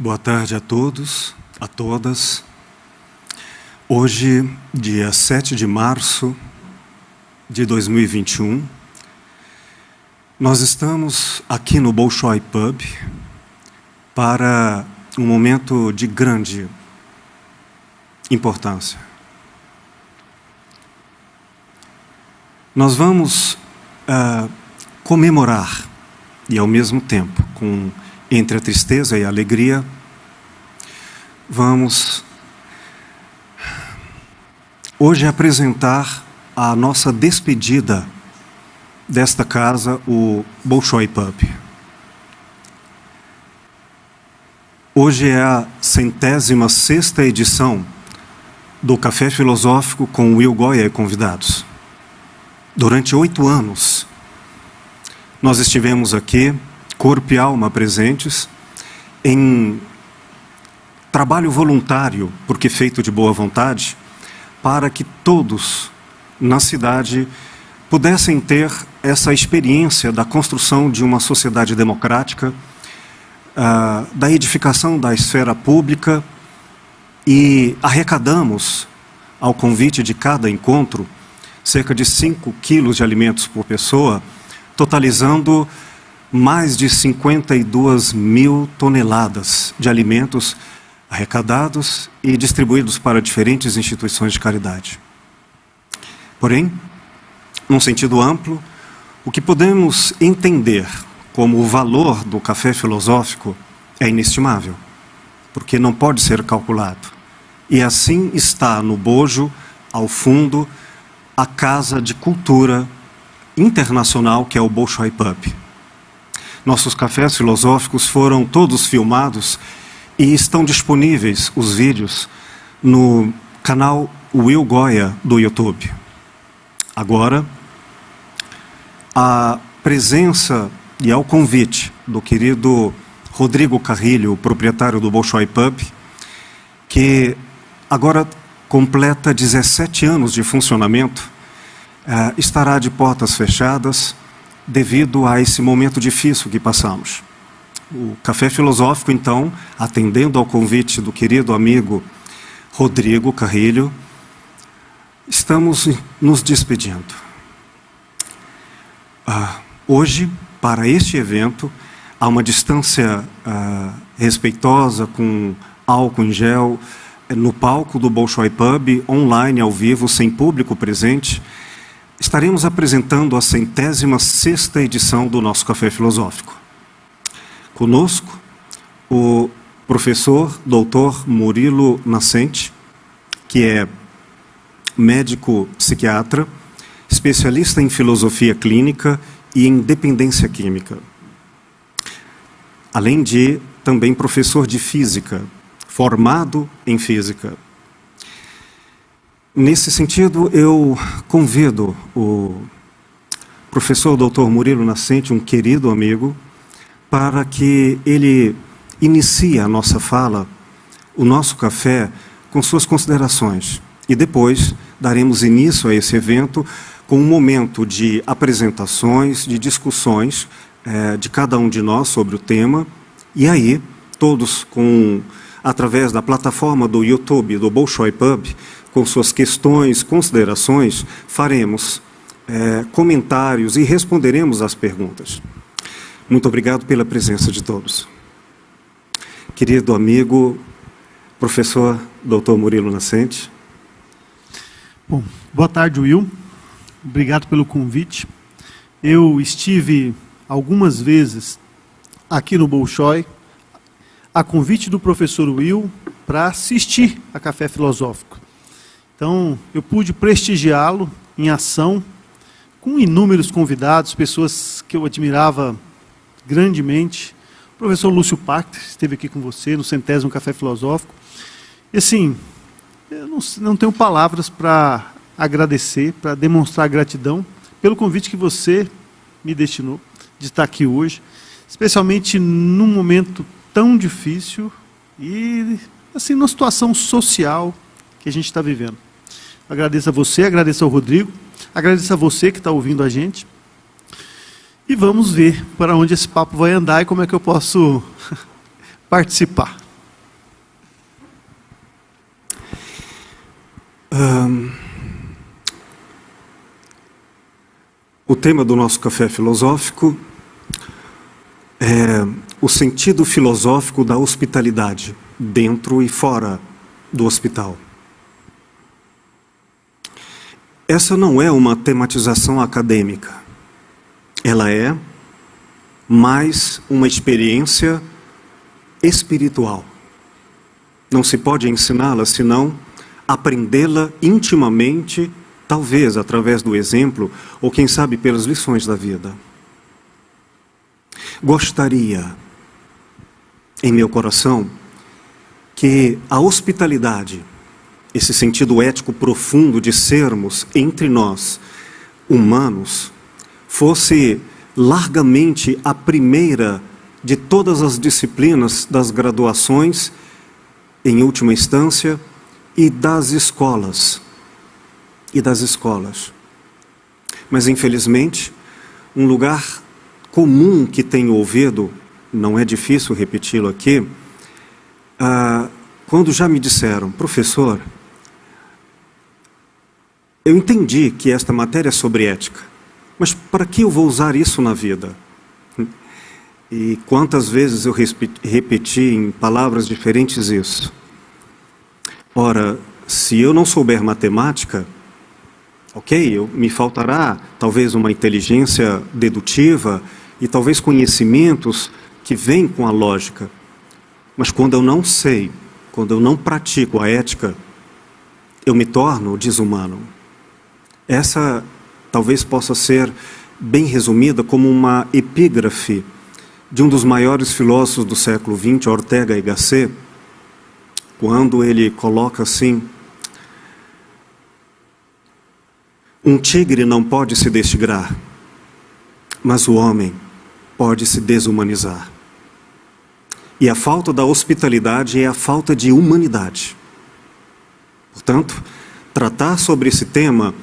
Boa tarde a todos, a todas. Hoje, dia 7 de março de 2021, nós estamos aqui no Bolshoi Pub para um momento de grande importância. Nós vamos comemorar e, ao mesmo tempo, entre a tristeza e a alegria, vamos hoje apresentar a nossa despedida desta casa, o Bolshoi Pub. Hoje é a 106ª edição do Café Filosófico com Will Goya e convidados. Durante 8 anos, nós estivemos aqui, corpo e alma presentes, em trabalho voluntário, porque feito de boa vontade, para que todos na cidade pudessem ter essa experiência da construção de uma sociedade democrática, da edificação da esfera pública, e arrecadamos, ao convite de cada encontro, cerca de 5 quilos de alimentos por pessoa, totalizando mais de 52 mil toneladas de alimentos arrecadados e distribuídos para diferentes instituições de caridade. Porém, num sentido amplo, o que podemos entender como o valor do café filosófico é inestimável, porque não pode ser calculado. E assim está no bojo, ao fundo, a casa de cultura internacional que é o Bolshoi Pub. Nossos cafés filosóficos foram todos filmados e estão disponíveis os vídeos no canal Will Goya do YouTube. Agora, a presença e ao convite do querido Rodrigo Carrilho, proprietário do Bolshoi Pub, que agora completa 17 anos de funcionamento, estará de portas fechadas devido a esse momento difícil que passamos. O Café Filosófico, então, atendendo ao convite do querido amigo Rodrigo Carrilho, estamos nos despedindo. Hoje, para este evento, há uma distância respeitosa, com álcool em gel, no palco do Bolshoi Pub, online, ao vivo, sem público presente. Estaremos apresentando a 106ª edição do nosso Café Filosófico. Conosco, o professor Dr. Murilo Nascente, que é médico psiquiatra, especialista em filosofia clínica e em dependência química. Além de também professor de física, formado em física. Nesse sentido, eu convido o professor Dr. Murilo Nascente, um querido amigo, para que ele inicie a nossa fala, o nosso café, com suas considerações. E depois daremos início a esse evento com um momento de apresentações, de discussões de cada um de nós sobre o tema. E aí, todos através da plataforma do YouTube do Bolshoi Pub, com suas questões, considerações, faremos comentários e responderemos às perguntas. Muito obrigado pela presença de todos. Querido amigo, professor Dr. Murilo Nascente. Bom, boa tarde, Will. Obrigado pelo convite. Eu estive algumas vezes aqui no Bolshoi, a convite do professor Will, para assistir a Café Filosófico. Então, eu pude prestigiá-lo em ação, com inúmeros convidados, pessoas que eu admirava grandemente. O professor Lúcio Pachter esteve aqui com você no 100º Café Filosófico. E assim, eu não tenho palavras para agradecer, para demonstrar gratidão pelo convite que você me destinou de estar aqui hoje, especialmente num momento tão difícil e assim numa situação social que a gente está vivendo. Agradeço a você, agradeço ao Rodrigo, agradeço a você que está ouvindo a gente. E vamos ver para onde esse papo vai andar e como é que eu posso participar. O tema do nosso café filosófico é o sentido filosófico da hospitalidade, dentro e fora do hospital. Essa não é uma tematização acadêmica. Ela é mais uma experiência espiritual. Não se pode ensiná-la, senão aprendê-la intimamente, talvez através do exemplo, ou quem sabe pelas lições da vida. Gostaria, em meu coração, que a hospitalidade, esse sentido ético profundo de sermos entre nós, humanos, fosse largamente a primeira de todas as disciplinas das graduações, em última instância, e das escolas. Mas, infelizmente, um lugar comum que tenho ouvido, não é difícil repeti-lo aqui, quando já me disseram, professor, eu entendi que esta matéria é sobre ética, mas para que eu vou usar isso na vida? E quantas vezes eu repeti em palavras diferentes isso? Ora, se eu não souber matemática, ok, me faltará talvez uma inteligência dedutiva e talvez conhecimentos que vêm com a lógica. Mas quando eu não sei, quando eu não pratico a ética, eu me torno desumano. Essa talvez possa ser bem resumida como uma epígrafe de um dos maiores filósofos do século XX, Ortega y Gasset, quando ele coloca assim: um tigre não pode se destigrar, mas o homem pode se desumanizar. E a falta da hospitalidade é a falta de humanidade. Portanto, tratar sobre esse tema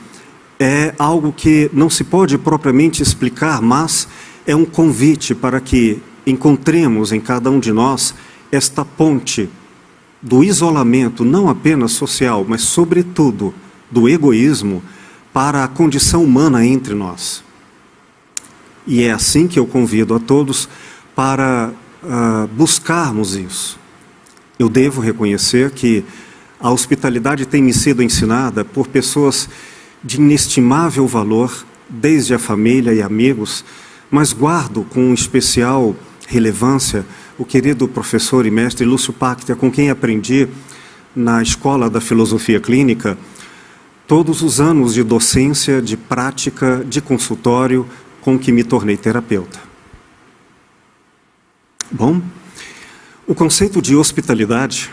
é algo que não se pode propriamente explicar, mas é um convite para que encontremos em cada um de nós esta ponte do isolamento, não apenas social, mas sobretudo do egoísmo, para a condição humana entre nós. E é assim que eu convido a todos para buscarmos isso. Eu devo reconhecer que a hospitalidade tem me sido ensinada por pessoas de inestimável valor, desde a família e amigos, mas guardo com especial relevância o querido professor e mestre Lúcio Pactia, com quem aprendi na Escola da Filosofia Clínica todos os anos de docência, de prática, de consultório, com que me tornei terapeuta. Bom, o conceito de hospitalidade,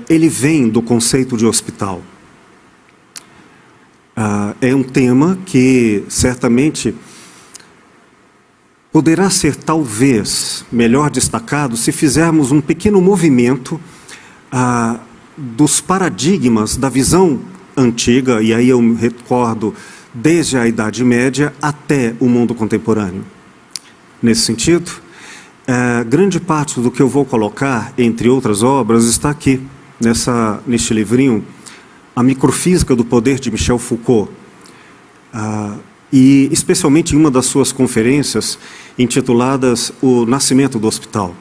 ele vem do conceito de hospital. É um tema que certamente poderá ser talvez melhor destacado se fizermos um pequeno movimento dos paradigmas da visão antiga, e aí eu me recordo desde a Idade Média até o mundo contemporâneo. Nesse sentido, grande parte do que eu vou colocar, entre outras obras, está aqui, neste livrinho, A Microfísica do Poder, de Michel Foucault, e especialmente em uma das suas conferências, intituladas O Nascimento do Hospital.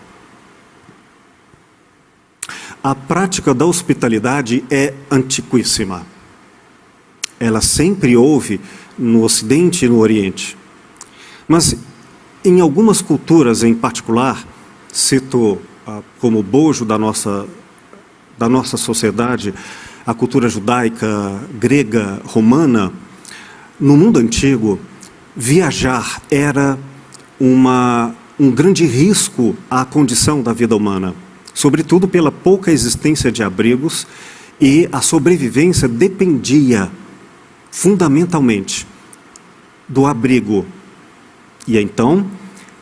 A prática da hospitalidade é antiquíssima. Ela sempre houve no Ocidente e no Oriente. Mas em algumas culturas em particular, cito como bojo da nossa sociedade, a cultura judaica, grega, romana, no mundo antigo, viajar era um grande risco à condição da vida humana, sobretudo pela pouca existência de abrigos, e a sobrevivência dependia fundamentalmente do abrigo. E é então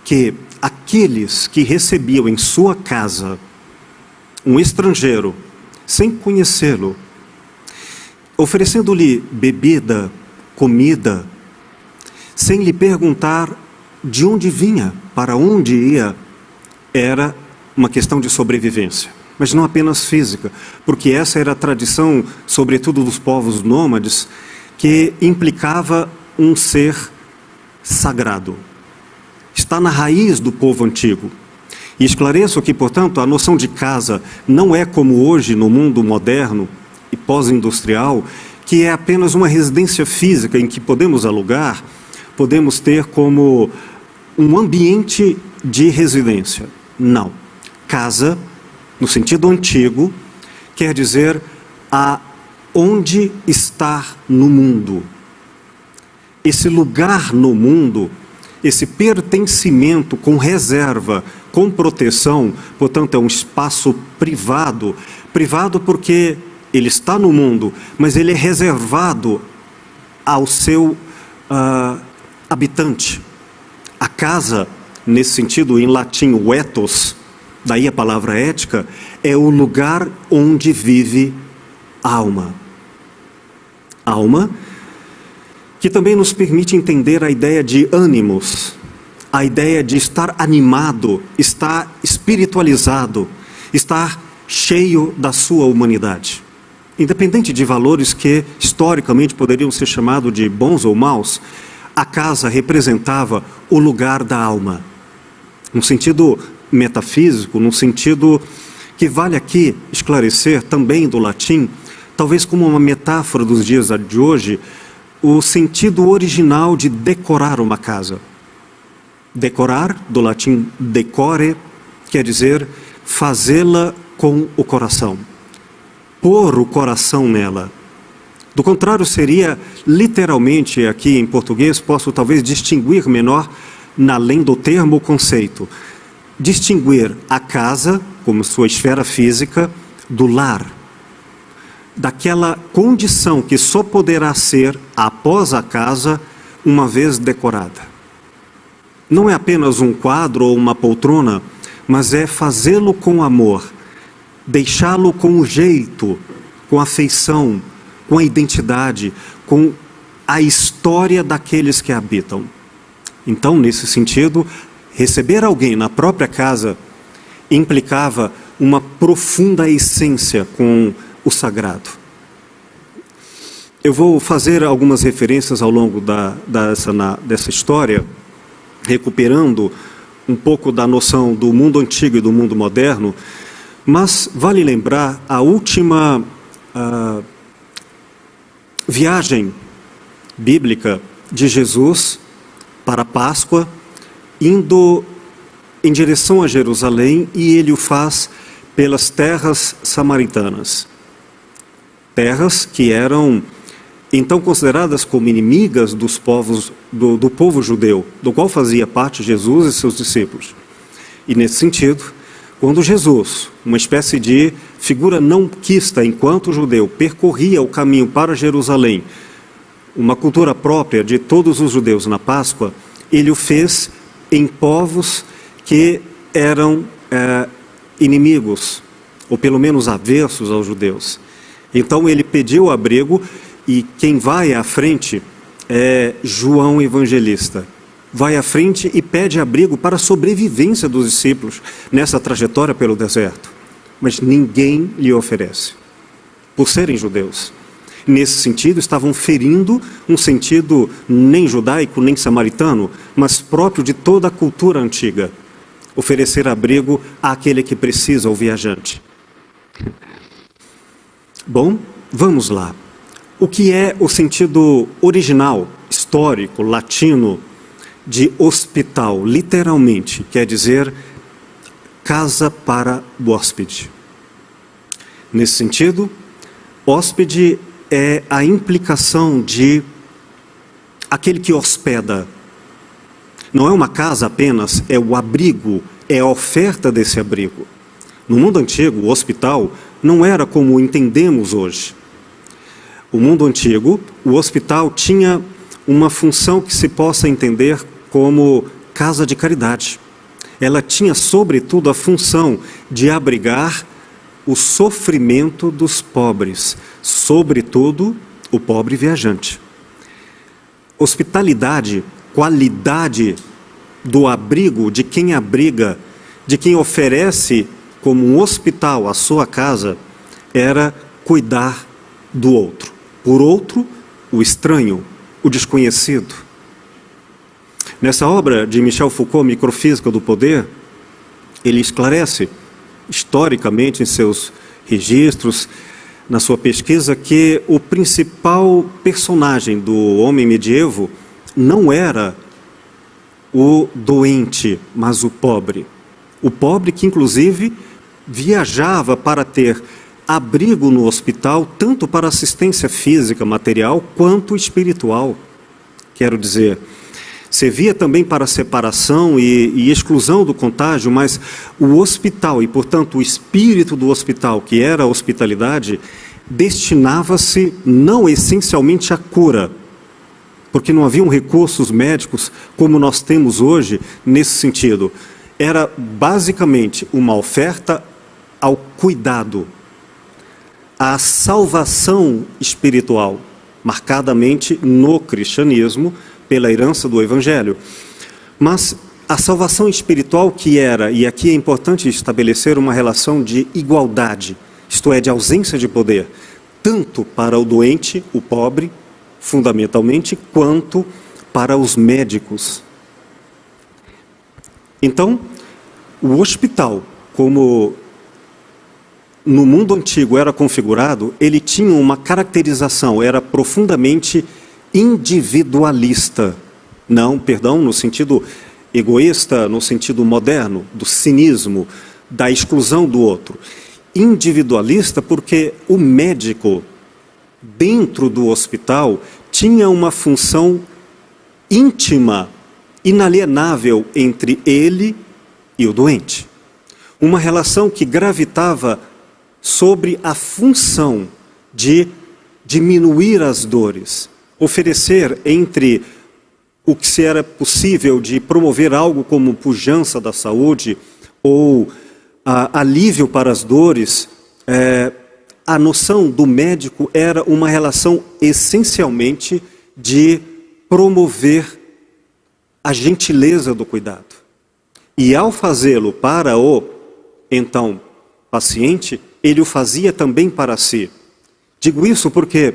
que aqueles que recebiam em sua casa um estrangeiro, sem conhecê-lo, oferecendo-lhe bebida, comida, sem lhe perguntar de onde vinha, para onde ia, era uma questão de sobrevivência. mas não apenas física, porque essa era a tradição, sobretudo dos povos nômades, que implicava um ser sagrado. Está na raiz do povo antigo. E esclareço que, portanto, a noção de casa não é como hoje no mundo moderno e pós-industrial, que é apenas uma residência física em que podemos alugar, podemos ter como um ambiente de residência. Não. Casa, no sentido antigo, quer dizer aonde estar no mundo. Esse lugar no mundo, esse pertencimento com reserva, com proteção, portanto é um espaço privado. Privado porque ele está no mundo, mas ele é reservado ao seu habitante. A casa, nesse sentido, em latim, o ethos, daí a palavra ética, é o lugar onde vive a alma. Alma, que também nos permite entender a ideia de ânimos, a ideia de estar animado, estar espiritualizado, estar cheio da sua humanidade. Independente de valores que historicamente poderiam ser chamados de bons ou maus, a casa representava o lugar da alma. Num sentido metafísico, num sentido que vale aqui esclarecer também do latim, talvez como uma metáfora dos dias de hoje, o sentido original de decorar uma casa. Decorar, do latim decore, quer dizer fazê-la com o coração. Pôr o coração nela. Do contrário, seria literalmente, aqui em português, posso talvez distinguir menor, além do termo, o conceito. Distinguir a casa, como sua esfera física, do lar. Daquela condição que só poderá ser, após a casa, uma vez decorada. Não é apenas um quadro ou uma poltrona, mas é fazê-lo com amor, deixá-lo com o jeito, com a afeição, com a identidade, com a história daqueles que habitam. Então, nesse sentido, receber alguém na própria casa implicava uma profunda essência com o sagrado. Eu vou fazer algumas referências ao longo dessa história, recuperando um pouco da noção do mundo antigo e do mundo moderno, mas vale lembrar a última viagem bíblica de Jesus para a Páscoa, indo em direção a Jerusalém, e ele o faz pelas terras samaritanas. Terras que eram então consideradas como inimigas dos povos, do povo judeu, do qual fazia parte Jesus e seus discípulos. E nesse sentido, quando Jesus, uma espécie de figura não quista enquanto judeu, percorria o caminho para Jerusalém, uma cultura própria de todos os judeus na Páscoa, ele o fez em povos que eram inimigos, ou pelo menos avessos aos judeus. Então ele pediu abrigo, e quem vai à frente é João Evangelista. Vai à frente e pede abrigo para a sobrevivência dos discípulos nessa trajetória pelo deserto. Mas ninguém lhe oferece, por serem judeus. Nesse sentido, estavam ferindo um sentido nem judaico, nem samaritano, mas próprio de toda a cultura antiga. Oferecer abrigo àquele que precisa, ao viajante. Bom, vamos lá. O que é o sentido original, histórico, latino, de hospital? Literalmente, quer dizer casa para o hóspede. Nesse sentido, hóspede é a implicação de aquele que hospeda. Não é uma casa apenas, é o abrigo, é a oferta desse abrigo. No mundo antigo, o hospital não era como entendemos hoje. O mundo antigo, o hospital tinha uma função que se possa entender como casa de caridade. Ela tinha, sobretudo, a função de abrigar o sofrimento dos pobres, sobretudo o pobre viajante. Hospitalidade, qualidade do abrigo, de quem abriga, de quem oferece como um hospital, a sua casa, era cuidar do outro. Por outro, o estranho, o desconhecido. Nessa obra de Michel Foucault, Microfísica do Poder, ele esclarece, historicamente, em seus registros, na sua pesquisa, que o principal personagem do homem medievo não era o doente, mas o pobre. O pobre que, inclusive, viajava para ter abrigo no hospital, tanto para assistência física, material, quanto espiritual. Quero dizer, servia também para separação e exclusão do contágio, mas o hospital e, portanto, o espírito do hospital, que era a hospitalidade, destinava-se não essencialmente à cura, porque não haviam recursos médicos como nós temos hoje nesse sentido. Era basicamente uma oferta ao cuidado, à salvação espiritual, marcadamente no cristianismo, pela herança do Evangelho. Mas a salvação espiritual que era, e aqui é importante estabelecer uma relação de igualdade, isto é, de ausência de poder, tanto para o doente, o pobre, fundamentalmente, quanto para os médicos. Então, o hospital, como no mundo antigo era configurado, ele tinha uma caracterização, era profundamente individualista. Não, perdão, no sentido egoísta, no sentido moderno, do cinismo, da exclusão do outro. Individualista porque o médico, dentro do hospital, tinha uma função íntima, inalienável entre ele e o doente. Uma relação que gravitava sobre a função de diminuir as dores, oferecer entre o que se era possível de promover algo como pujança da saúde ou alívio para as dores. A noção do médico era uma relação essencialmente de promover a gentileza do cuidado. E ao fazê-lo para o, então, paciente, ele o fazia também para si. Digo isso porque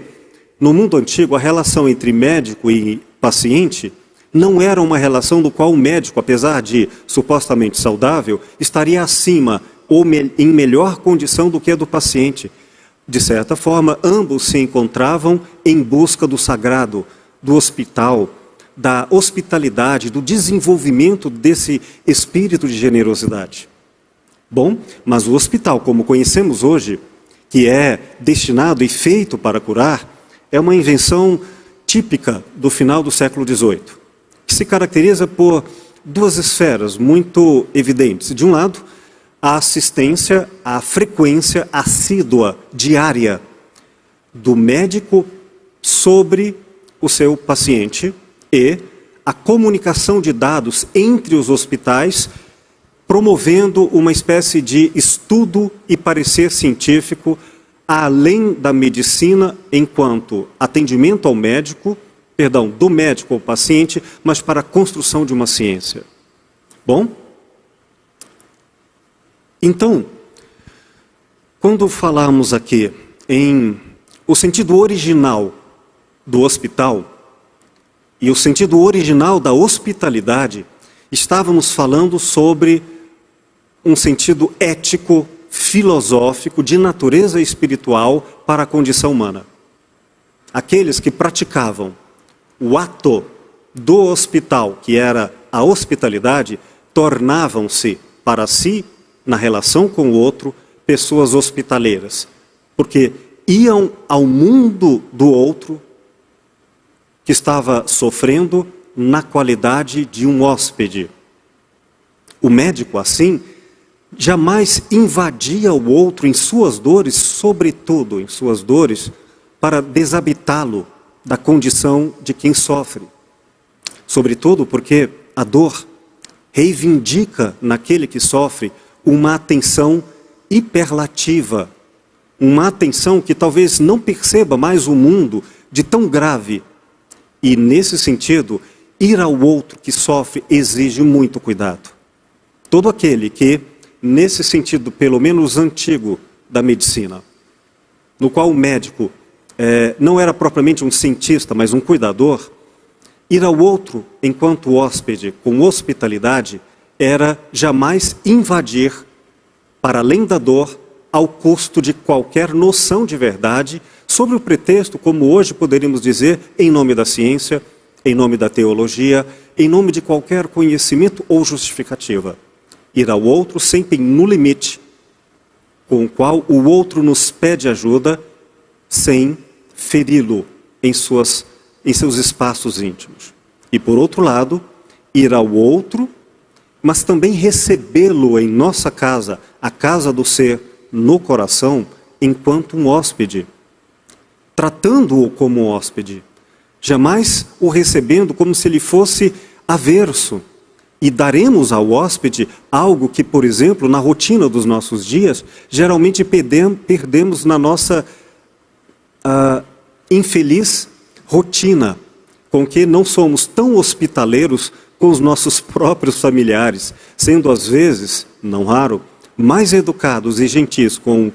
no mundo antigo a relação entre médico e paciente não era uma relação do qual o médico, apesar de supostamente saudável, estaria acima ou em melhor condição do que a do paciente. De certa forma, ambos se encontravam em busca do sagrado, do hospital, da hospitalidade, do desenvolvimento desse espírito de generosidade. Bom, mas o hospital, como conhecemos hoje, que é destinado e feito para curar, é uma invenção típica do final do século XVIII, que se caracteriza por duas esferas muito evidentes. De um lado, a assistência, a frequência assídua, diária, do médico sobre o seu paciente e a comunicação de dados entre os hospitais, promovendo uma espécie de estudo e parecer científico além da medicina enquanto atendimento ao médico, do médico ao paciente, mas para a construção de uma ciência. Bom? Então, quando falamos aqui em o sentido original do hospital e o sentido original da hospitalidade, estávamos falando sobre um sentido ético, filosófico, de natureza espiritual para a condição humana. Aqueles que praticavam o ato do hospital, que era a hospitalidade, tornavam-se para si, na relação com o outro, pessoas hospitaleiras, porque iam ao mundo do outro que estava sofrendo na qualidade de um hóspede. O médico, assim, jamais invadia o outro em suas dores, sobretudo em suas dores, para desabitá-lo da condição de quem sofre. Sobretudo porque a dor reivindica naquele que sofre uma atenção hiperlativa, uma atenção que talvez não perceba mais o mundo de tão grave. E, nesse sentido, ir ao outro que sofre exige muito cuidado. Todo aquele que nesse sentido, pelo menos antigo, da medicina, no qual o médico não era propriamente um cientista, mas um cuidador. Ir ao outro, enquanto hóspede, com hospitalidade, era jamais invadir, para além da dor, ao custo de qualquer noção de verdade, sobre o pretexto, como hoje poderíamos dizer, em nome da ciência, em nome da teologia, em nome de qualquer conhecimento ou justificativa. Ir ao outro sempre no limite, com o qual o outro nos pede ajuda, sem feri-lo em seus espaços íntimos. E por outro lado, ir ao outro, mas também recebê-lo em nossa casa, a casa do ser, no coração, enquanto um hóspede, tratando-o como hóspede, jamais o recebendo como se ele fosse averso. E daremos ao hóspede algo que, por exemplo, na rotina dos nossos dias, geralmente perdemos na nossa infeliz rotina, com que não somos tão hospitaleiros com os nossos próprios familiares, sendo às vezes, não raro, mais educados e gentis com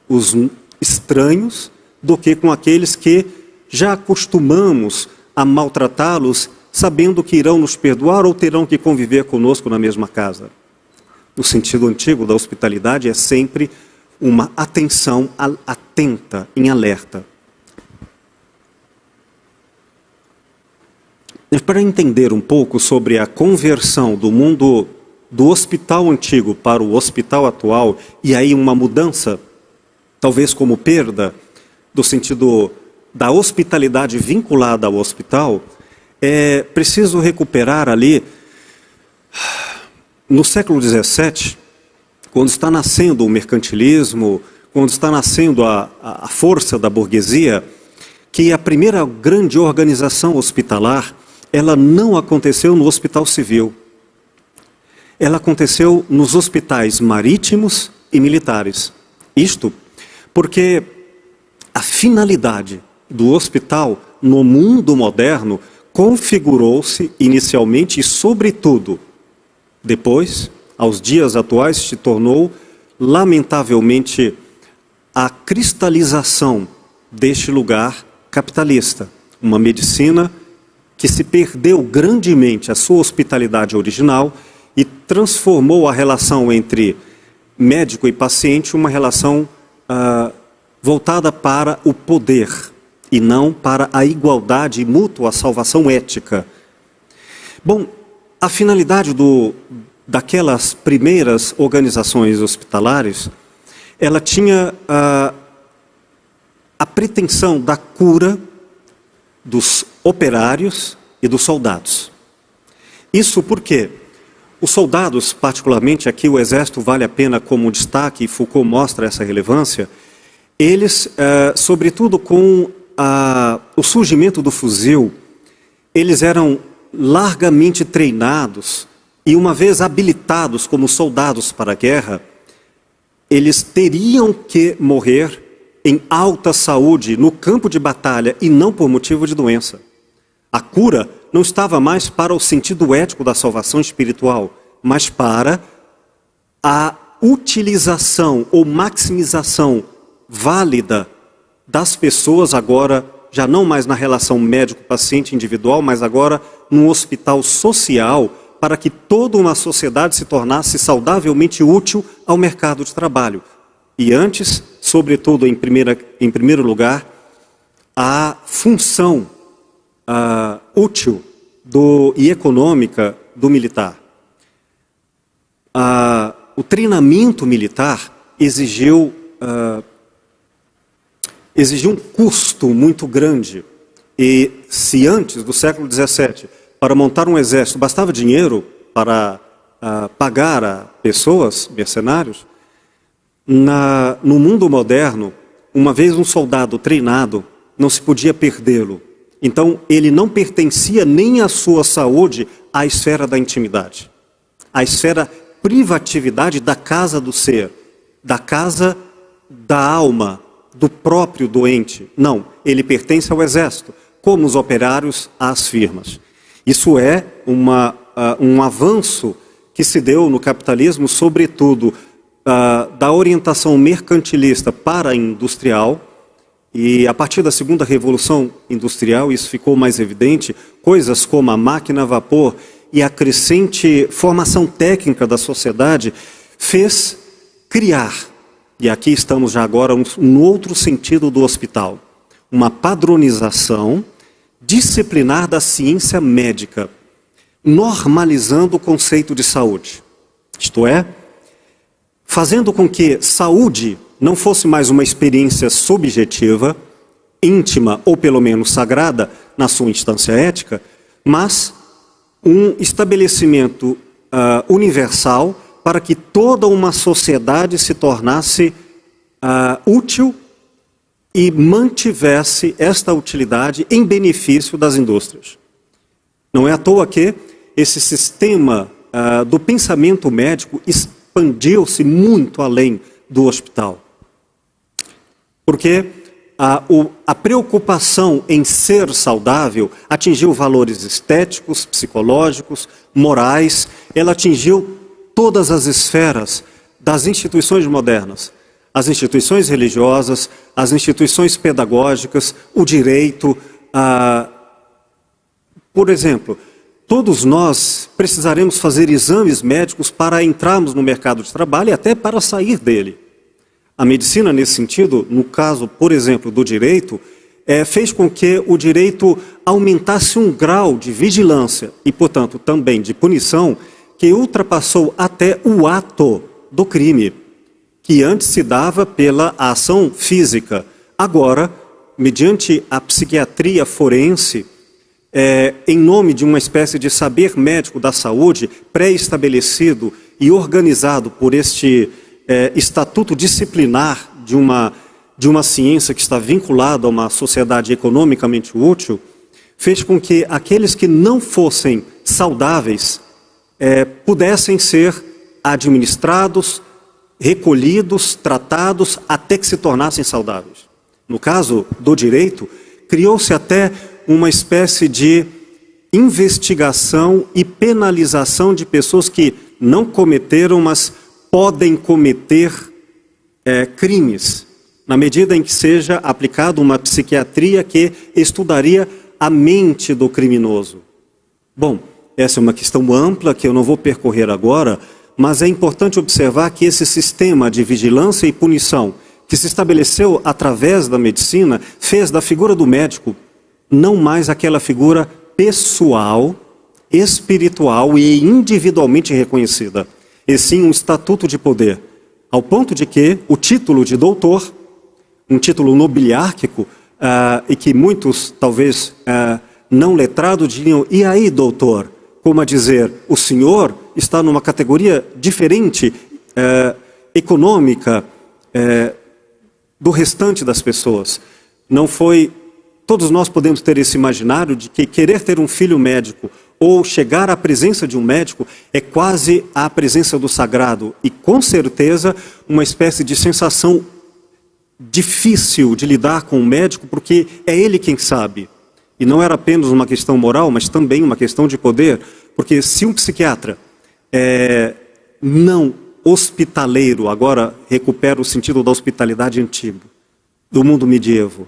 os estranhos do que com aqueles que já acostumamos a maltratá-los, sabendo que irão nos perdoar ou terão que conviver conosco na mesma casa. No sentido antigo da hospitalidade é sempre uma atenção atenta, em alerta. E para entender um pouco sobre a conversão do mundo do hospital antigo para o hospital atual, e aí uma mudança, talvez como perda, do sentido da hospitalidade vinculada ao hospital, é preciso recuperar ali, no século XVII, quando está nascendo o mercantilismo, quando está nascendo a força da burguesia, que a primeira grande organização hospitalar, ela não aconteceu no hospital civil. Ela aconteceu nos hospitais marítimos e militares. Isto porque a finalidade do hospital no mundo moderno configurou-se inicialmente e, sobretudo, depois, aos dias atuais, se tornou, lamentavelmente, a cristalização deste lugar capitalista. Uma medicina que se perdeu grandemente a sua hospitalidade original e transformou a relação entre médico e paciente uma relação voltada para o poder e não para a igualdade mútua, a salvação ética. Bom, a finalidade daquelas primeiras organizações hospitalares, ela tinha a pretensão da cura dos operários e dos soldados. Isso porque os soldados, particularmente aqui o exército vale a pena como destaque, e Foucault mostra essa relevância, eles, sobretudo com o surgimento do fuzil, eles eram largamente treinados e, uma vez habilitados como soldados para a guerra, eles teriam que morrer em alta saúde no campo de batalha e não por motivo de doença. A cura não estava mais para o sentido ético da salvação espiritual, mas para a utilização ou maximização válida das pessoas, agora já não mais na relação médico-paciente individual, mas agora num hospital social, para que toda uma sociedade se tornasse saudavelmente útil ao mercado de trabalho. E antes, sobretudo em primeiro lugar, a função útil e econômica do militar. O treinamento militar exigiu um custo muito grande. E se antes do século XVII, para montar um exército, bastava dinheiro para pagar a pessoas, mercenários, no mundo moderno, uma vez um soldado treinado, não se podia perdê-lo. Então, ele não pertencia nem à sua saúde à esfera da intimidade, à esfera privatividade da casa do ser, da casa da alma, do próprio doente. Não, ele pertence ao exército, como os operários às firmas. Isso é um avanço que se deu no capitalismo, sobretudo da orientação mercantilista para a industrial, e a partir da segunda revolução industrial isso ficou mais evidente, coisas como a máquina a vapor e a crescente formação técnica da sociedade fez criar, e aqui estamos já agora no outro sentido do hospital, uma padronização disciplinar da ciência médica, normalizando o conceito de saúde. Isto é, fazendo com que saúde não fosse mais uma experiência subjetiva, íntima ou pelo menos sagrada na sua instância ética, mas um estabelecimento universal para que toda uma sociedade se tornasse útil e mantivesse esta utilidade em benefício das indústrias. Não é à toa que esse sistema do pensamento médico expandiu-se muito além do hospital. Porque a preocupação em ser saudável atingiu valores estéticos, psicológicos, morais, ela atingiu todas as esferas das instituições modernas. As instituições religiosas, as instituições pedagógicas, o direito. Por exemplo, todos nós precisaremos fazer exames médicos para entrarmos no mercado de trabalho e até para sair dele. A medicina, nesse sentido, no caso, por exemplo, do direito, fez com que o direito aumentasse um grau de vigilância e, portanto, também de punição, que ultrapassou até o ato do crime, que antes se dava pela ação física. Agora, mediante a psiquiatria forense, em nome de uma espécie de saber médico da saúde, pré-estabelecido e organizado por este estatuto disciplinar de uma ciência que está vinculada a uma sociedade economicamente útil, fez com que aqueles que não fossem saudáveis pudessem ser administrados, recolhidos, tratados, até que se tornassem saudáveis. No caso do direito, criou-se até uma espécie de investigação e penalização de pessoas que não cometeram, mas podem cometer crimes, na medida em que seja aplicada uma psiquiatria que estudaria a mente do criminoso. Bom, essa é uma questão ampla que eu não vou percorrer agora, mas é importante observar que esse sistema de vigilância e punição que se estabeleceu através da medicina fez da figura do médico não mais aquela figura pessoal, espiritual e individualmente reconhecida, e sim um estatuto de poder, ao ponto de que o título de doutor, um título nobiliárquico, e que muitos, talvez não letrados, diriam, e aí, doutor? Como a dizer, o senhor está numa categoria diferente, econômica, do restante das pessoas. Não foi... Todos nós podemos ter esse imaginário de que querer ter um filho médico ou chegar à presença de um médico é quase a presença do sagrado. E com certeza uma espécie de sensação difícil de lidar com o médico, porque é ele quem sabe. E não era apenas uma questão moral, mas também uma questão de poder. Porque se um psiquiatra não hospitaleiro, agora recupera o sentido da hospitalidade antiga, do mundo medieval,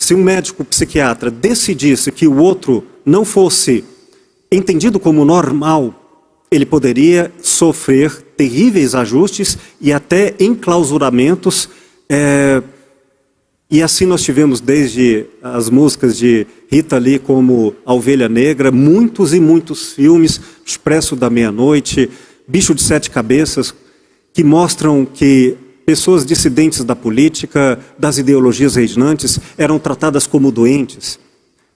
se um médico psiquiatra decidisse que o outro não fosse entendido como normal, ele poderia sofrer terríveis ajustes e até enclausuramentos. E assim nós tivemos desde as músicas de Rita Lee como A Ovelha Negra, muitos e muitos filmes, Expresso da Meia-Noite, Bicho de Sete Cabeças, que mostram que pessoas dissidentes da política, das ideologias reinantes, eram tratadas como doentes.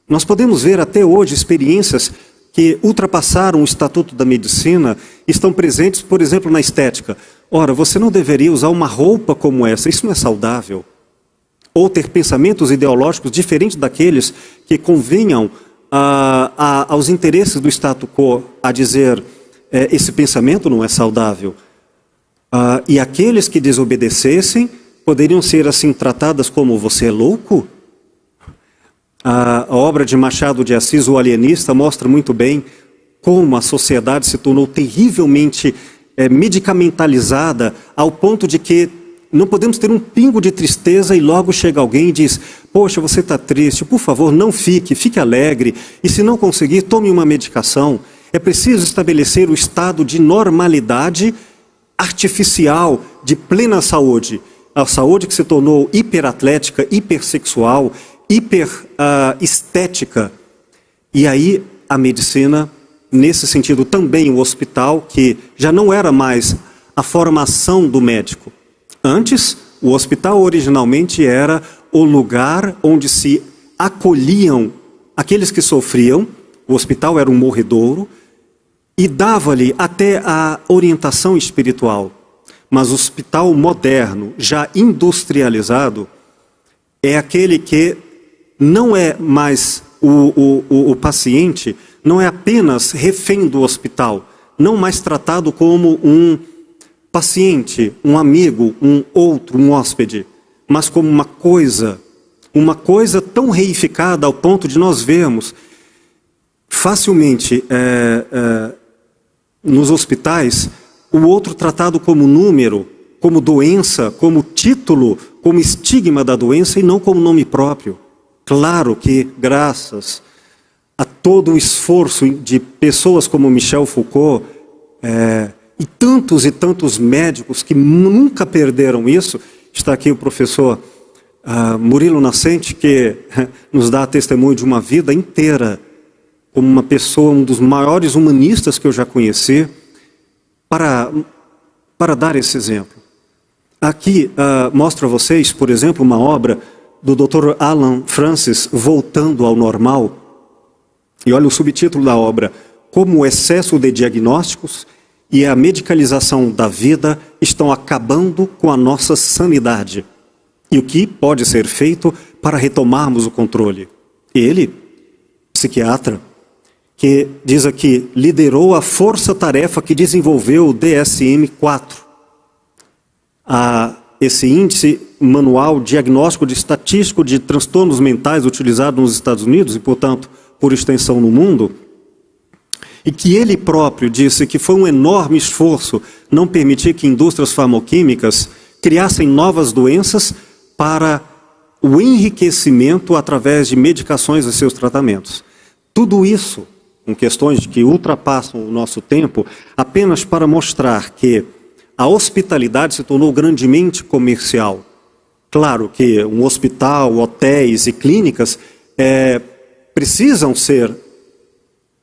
Nós podemos ver até hoje experiências que ultrapassaram o estatuto da medicina, estão presentes, por exemplo, na estética. Ora, você não deveria usar uma roupa como essa, isso não é saudável. Ou ter pensamentos ideológicos diferentes daqueles que convenham aos interesses do status quo, a dizer, esse pensamento não é saudável. E aqueles que desobedecessem poderiam ser assim tratadas como você é louco? A obra de Machado de Assis, O Alienista, mostra muito bem como a sociedade se tornou terrivelmente medicamentalizada ao ponto de que não podemos ter um pingo de tristeza e logo chega alguém e diz: poxa, você está triste, por favor, não fique alegre, e se não conseguir, tome uma medicação. É preciso estabelecer o estado de normalidade artificial, de plena saúde. A saúde que se tornou hiperatlética, hipersexual, hiperestética. E aí a medicina, nesse sentido também o hospital, que já não era mais a formação do médico. Antes, o hospital originalmente era o lugar onde se acolhiam aqueles que sofriam. O hospital era um morredouro e dava-lhe até a orientação espiritual. Mas o hospital moderno, já industrializado, é aquele que não é mais o paciente, não é apenas refém do hospital, não mais tratado como um paciente, um amigo, um outro, um hóspede, mas como uma coisa tão reificada ao ponto de nós vermos facilmente nos hospitais o outro tratado como número, como doença, como título, como estigma da doença e não como nome próprio. Claro que graças a todo o esforço de pessoas como Michel Foucault e tantos médicos que nunca perderam isso, está aqui o professor Murilo Nascente, que nos dá testemunho de uma vida inteira como uma pessoa, um dos maiores humanistas que eu já conheci, para dar esse exemplo. Aqui mostro a vocês, por exemplo, uma obra do Dr. Alan Francis, Voltando ao Normal. E olha o subtítulo da obra: Como o excesso de diagnósticos e a medicalização da vida estão acabando com a nossa sanidade. E o que pode ser feito para retomarmos o controle. Ele, psiquiatra, que diz aqui, liderou a força-tarefa que desenvolveu o DSM-4. Esse índice manual diagnóstico de estatístico de transtornos mentais utilizado nos Estados Unidos e, portanto, por extensão no mundo, e que ele próprio disse que foi um enorme esforço não permitir que indústrias farmacêuticas criassem novas doenças para o enriquecimento através de medicações e seus tratamentos. Tudo isso com questões que ultrapassam o nosso tempo, apenas para mostrar que a hospitalidade se tornou grandemente comercial. Claro que um hospital, hotéis e clínicas precisam ser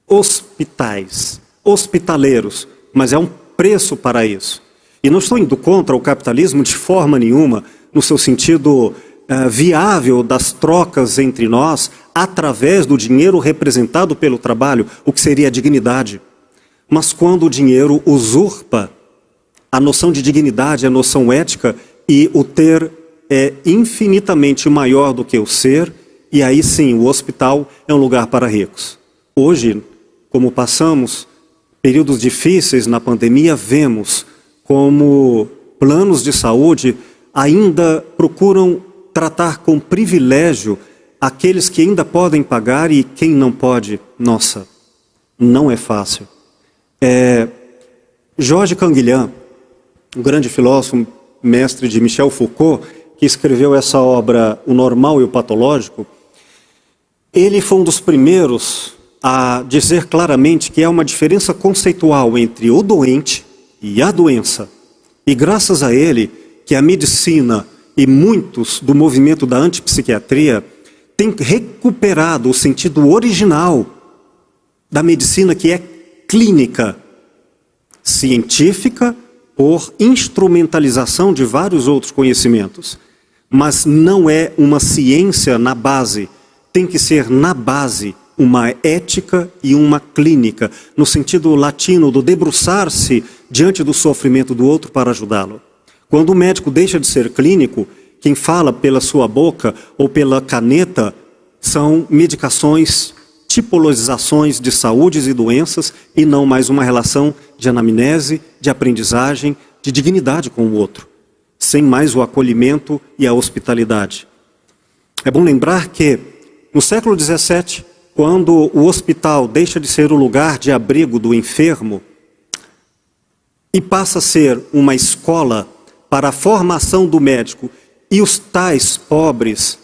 hospitais, hospitaleiros, mas é um preço para isso. E não estou indo contra o capitalismo de forma nenhuma, no seu sentido viável das trocas entre nós, através do dinheiro representado pelo trabalho, o que seria a dignidade. Mas quando o dinheiro usurpa a noção de dignidade, a noção ética, e o ter é infinitamente maior do que o ser, e aí sim, o hospital é um lugar para ricos. Hoje, como passamos períodos difíceis na pandemia, vemos como planos de saúde ainda procuram tratar com privilégio aqueles que ainda podem pagar e quem não pode. Nossa, não é fácil. Georges Canguilhem, um grande filósofo, mestre de Michel Foucault, que escreveu essa obra, O Normal e o Patológico, ele foi um dos primeiros a dizer claramente que há uma diferença conceitual entre o doente e a doença. E graças a ele, que a medicina e muitos do movimento da antipsiquiatria têm recuperado o sentido original da medicina, que é clínica, científica, por instrumentalização de vários outros conhecimentos. Mas não é uma ciência na base, tem que ser na base uma ética e uma clínica, no sentido latino do debruçar-se diante do sofrimento do outro para ajudá-lo. Quando o médico deixa de ser clínico, quem fala pela sua boca ou pela caneta são medicações, tipologizações de saúdes e doenças e não mais uma relação de anamnese, de aprendizagem, de dignidade com o outro, sem mais o acolhimento e a hospitalidade. É bom lembrar que no século XVII, quando o hospital deixa de ser o lugar de abrigo do enfermo, e passa a ser uma escola para a formação do médico, e os tais pobres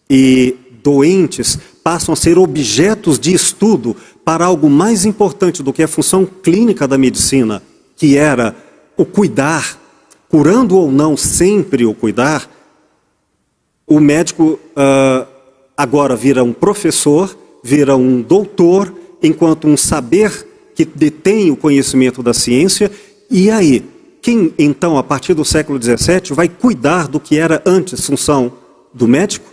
e doentes passam a ser objetos de estudo para algo mais importante do que a função clínica da medicina, que era o cuidar, curando ou não sempre o cuidar, o médico agora vira um professor, vira um doutor, enquanto um saber que detém o conhecimento da ciência. E aí, quem então, a partir do século XVII, vai cuidar do que era antes função do médico?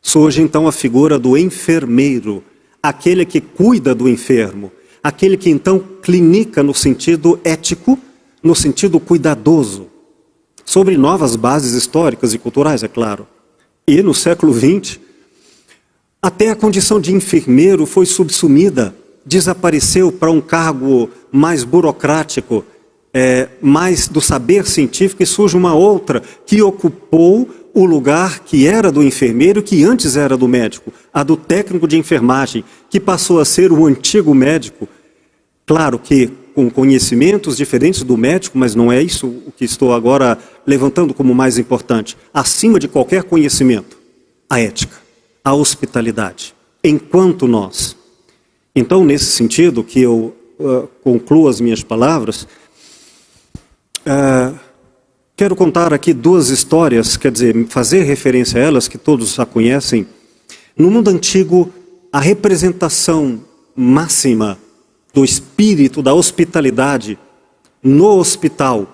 Surge então a figura do enfermeiro, aquele que cuida do enfermo, aquele que então clinica no sentido ético, no sentido cuidadoso, sobre novas bases históricas e culturais, é claro. E no século XX, até a condição de enfermeiro foi subsumida, desapareceu para um cargo mais burocrático, mais do saber científico, e surge uma outra que ocupou o lugar que era do enfermeiro, que antes era do médico, a do técnico de enfermagem, que passou a ser o antigo médico. Claro que com conhecimentos diferentes do médico, mas não é isso o que estou agora levantando como mais importante. Acima de qualquer conhecimento, a ética, a hospitalidade, enquanto nós. Então, nesse sentido, que eu concluo as minhas palavras, quero contar aqui duas histórias, quer dizer, fazer referência a elas, que todos já conhecem. No mundo antigo, a representação máxima do espírito da hospitalidade no hospital,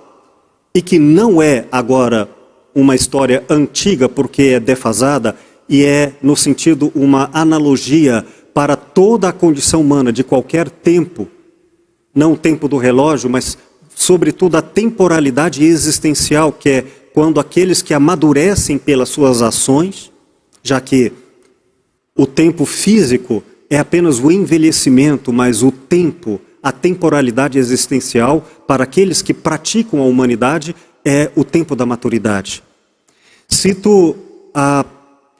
e que não é agora uma história antiga porque é defasada, e é, no sentido, uma analogia para toda a condição humana de qualquer tempo, não o tempo do relógio, mas sobretudo a temporalidade existencial, que é quando aqueles que amadurecem pelas suas ações, já que o tempo físico é apenas o envelhecimento, mas o tempo, a temporalidade existencial, para aqueles que praticam a humanidade, é o tempo da maturidade. Cito a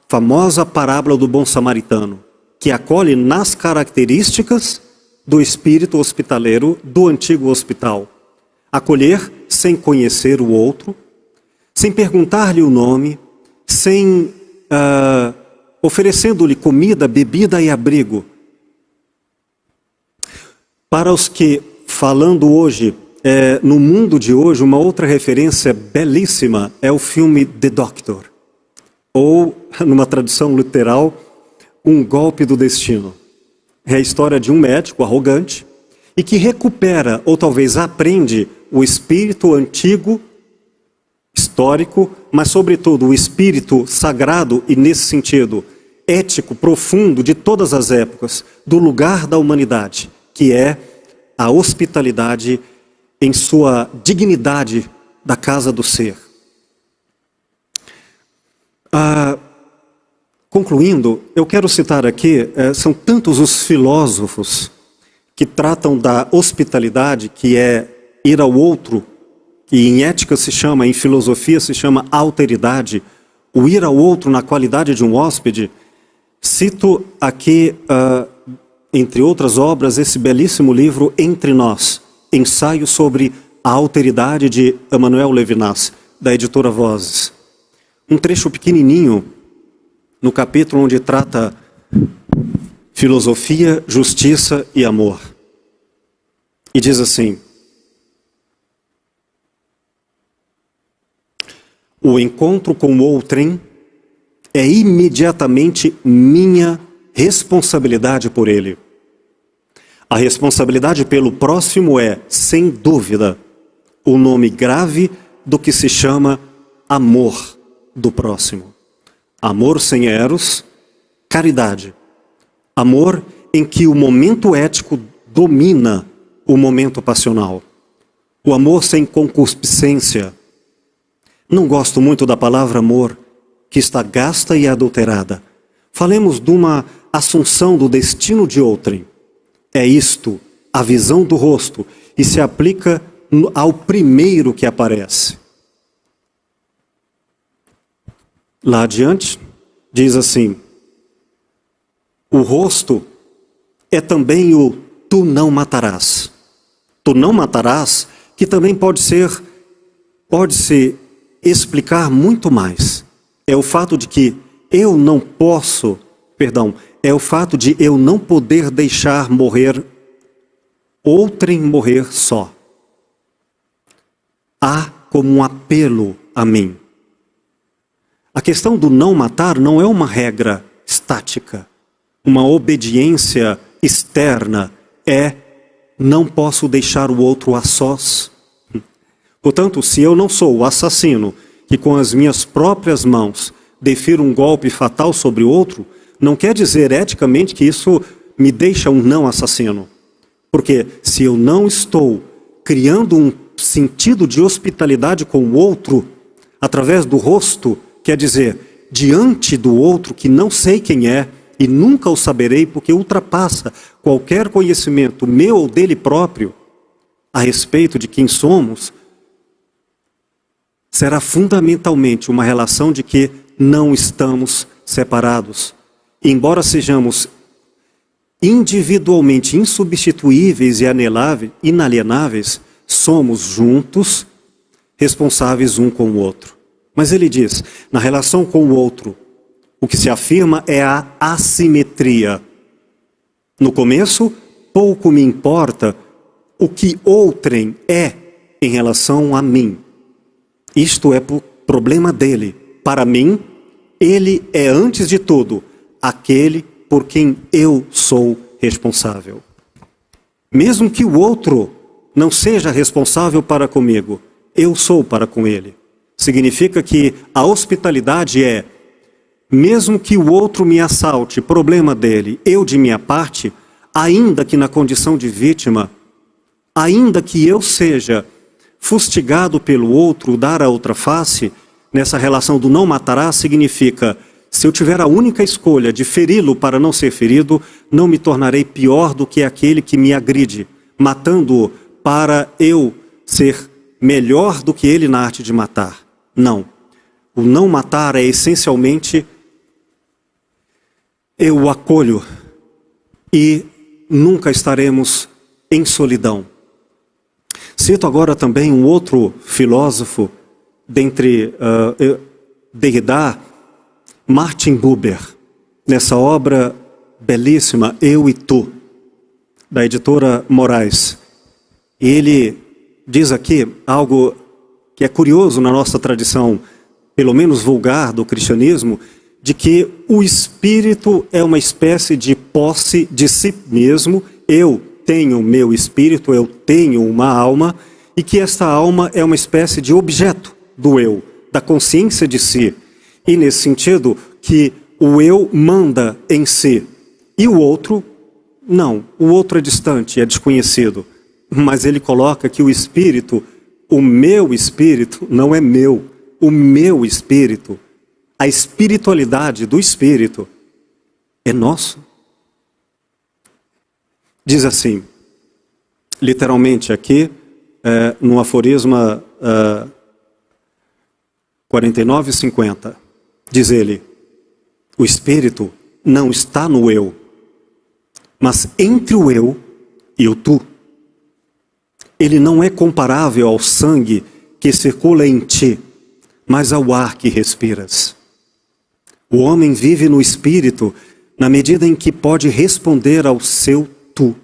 famosa parábola do bom samaritano, que acolhe nas características do espírito hospitaleiro do antigo hospital. Acolher sem conhecer o outro, sem perguntar-lhe o nome, sem oferecendo-lhe comida, bebida e abrigo. Para os que, falando hoje, no mundo de hoje, uma outra referência belíssima é o filme The Doctor, ou, numa tradução literal, Um Golpe do Destino. É a história de um médico arrogante e que recupera, ou talvez aprende, o espírito antigo, histórico, mas sobretudo o espírito sagrado e, nesse sentido, ético, profundo de todas as épocas, do lugar da humanidade, que é a hospitalidade em sua dignidade da casa do ser. Concluindo, eu quero citar aqui, são tantos os filósofos que tratam da hospitalidade, que é ir ao outro, que em ética se chama, em filosofia se chama alteridade, o ir ao outro na qualidade de um hóspede. Cito aqui, entre outras obras, esse belíssimo livro Entre Nós, ensaio sobre a alteridade de Emmanuel Levinas, da editora Vozes. Um trecho pequenininho, no capítulo onde trata filosofia, justiça e amor. E diz assim: o encontro com o outrem é imediatamente minha responsabilidade por ele. A responsabilidade pelo próximo é, sem dúvida, o nome grave do que se chama amor do próximo. Amor sem eros, caridade. Amor em que o momento ético domina o momento passional. O amor sem concupiscência. Não gosto muito da palavra amor, que está gasta e adulterada. Falemos de uma assunção do destino de outrem. É isto, a visão do rosto, e se aplica ao primeiro que aparece. Lá adiante, diz assim: o rosto é também o tu não matarás. Tu não matarás que também pode-se explicar muito mais. É o fato de que é o fato de eu não poder deixar morrer outrem morrer só. Há como um apelo a mim. A questão do não matar não é uma regra estática, uma obediência externa, não posso deixar o outro a sós. Portanto, se eu não sou o assassino que com as minhas próprias mãos defiro um golpe fatal sobre o outro, não quer dizer eticamente que isso me deixa um não assassino. Porque se eu não estou criando um sentido de hospitalidade com o outro, através do rosto, quer dizer, diante do outro que não sei quem é e nunca o saberei porque ultrapassa qualquer conhecimento meu ou dele próprio a respeito de quem somos, será fundamentalmente uma relação de que não estamos separados. Embora sejamos individualmente insubstituíveis e inalienáveis, somos juntos, responsáveis um com o outro. Mas ele diz, na relação com o outro, o que se afirma é a assimetria. No começo, pouco me importa o que outrem é em relação a mim. Isto é problema dele. Para mim, ele é antes de tudo aquele por quem eu sou responsável. Mesmo que o outro não seja responsável para comigo, eu sou para com ele. Significa que a hospitalidade mesmo que o outro me assalte, problema dele, eu de minha parte, ainda que na condição de vítima, ainda que eu seja fustigado pelo outro, dar a outra face, nessa relação do não matará, significa, se eu tiver a única escolha de feri-lo para não ser ferido, não me tornarei pior do que aquele que me agride, matando-o para eu ser melhor do que ele na arte de matar. Não. O não matar é essencialmente eu o acolho e nunca estaremos em solidão. Cito agora também um outro filósofo, dentre Derrida, Martin Buber, nessa obra belíssima, Eu e Tu, da editora Moraes. Ele diz aqui algo que é curioso na nossa tradição, pelo menos vulgar do cristianismo, de que o espírito é uma espécie de posse de si mesmo, eu tenho meu espírito, eu tenho uma alma, e que esta alma é uma espécie de objeto do eu, da consciência de si. E nesse sentido, que o eu manda em si, e o outro, não, o outro é distante, é desconhecido. Mas ele coloca que o espírito, o meu espírito, não é meu, o meu espírito, a espiritualidade do espírito é nosso. Diz assim, literalmente aqui, no aforisma 49 e 50, diz ele, o espírito não está no eu, mas entre o eu e o tu. Ele não é comparável ao sangue que circula em ti, mas ao ar que respiras. O homem vive no espírito na medida em que pode responder ao seu tu.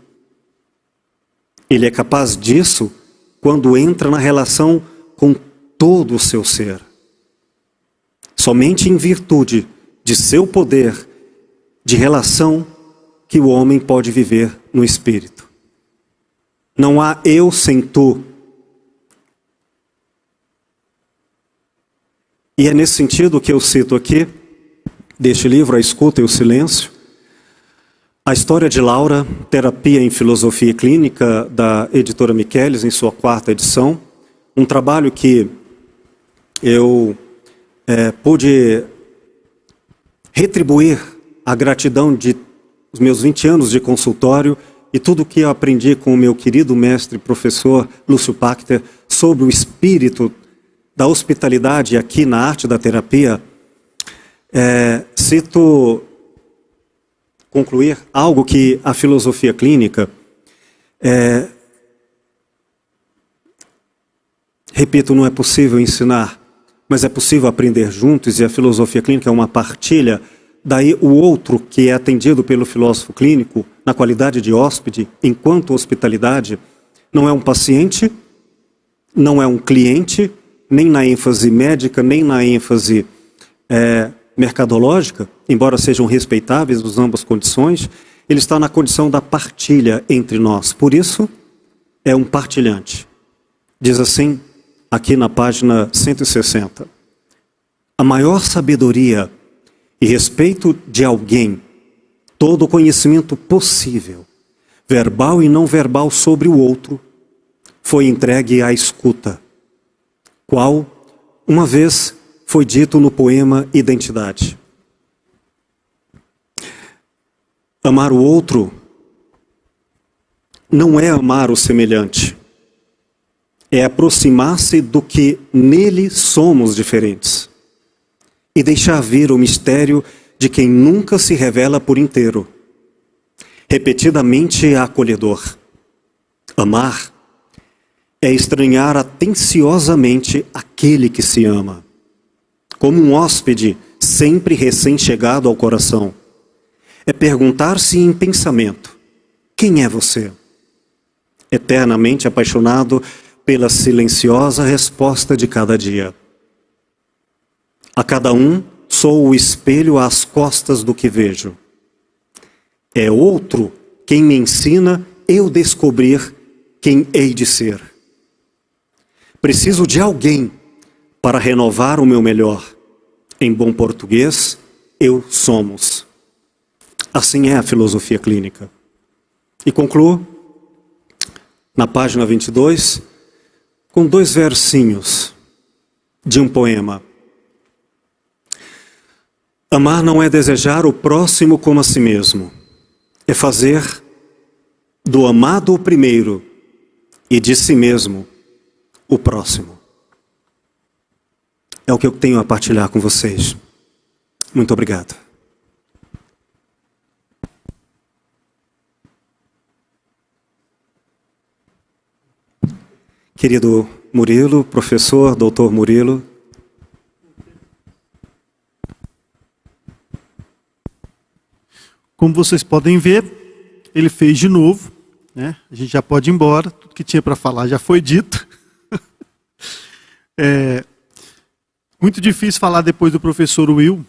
Ele é capaz disso quando entra na relação com todo o seu ser. Somente em virtude de seu poder de relação que o homem pode viver no espírito. Não há eu sem tu. E é nesse sentido que eu cito aqui, deste livro, A Escuta e o Silêncio, a história de Laura, Terapia em Filosofia e Clínica, da editora Michelis, em sua 4ª edição. Um trabalho que eu pude retribuir a gratidão de os meus 20 anos de consultório e tudo o que eu aprendi com o meu querido mestre, professor Lúcio Pachter, sobre o espírito da hospitalidade aqui na arte da terapia. Cito concluir algo que a filosofia clínica Repito, não é possível ensinar, mas é possível aprender juntos, e a filosofia clínica é uma partilha. Daí o outro, que é atendido pelo filósofo clínico, na qualidade de hóspede, enquanto hospitalidade, não é um paciente, não é um cliente, nem na ênfase médica, nem na ênfase mercadológica, embora sejam respeitáveis as ambas condições, ele está na condição da partilha entre nós. Por isso, é um partilhante. Diz assim, aqui na página 160. A maior sabedoria e respeito de alguém, todo o conhecimento possível, verbal e não verbal sobre o outro, foi entregue à escuta, qual, uma vez, foi dito no poema Identidade. Amar o outro não é amar o semelhante, é aproximar-se do que nele somos diferentes e deixar vir o mistério de quem nunca se revela por inteiro. Repetidamente é acolhedor. Amar é estranhar atenciosamente aquele que se ama, como um hóspede sempre recém-chegado ao coração. É perguntar-se em pensamento: quem é você? Eternamente apaixonado pela silenciosa resposta de cada dia. A cada um sou o espelho às costas do que vejo. É outro quem me ensina eu descobrir quem hei de ser. Preciso de alguém para renovar o meu melhor. Em bom português, eu somos. Assim é a filosofia clínica. E concluo na página 22 com 2 versinhos de um poema. Amar não é desejar o próximo como a si mesmo. É fazer do amado o primeiro e de si mesmo o próximo. É o que eu tenho a partilhar com vocês. Muito obrigado. Querido Murilo, professor, doutor Murilo. Como vocês podem ver, ele fez de novo, né? A gente já pode ir embora, tudo que tinha para falar já foi dito. É muito difícil falar depois do professor Will,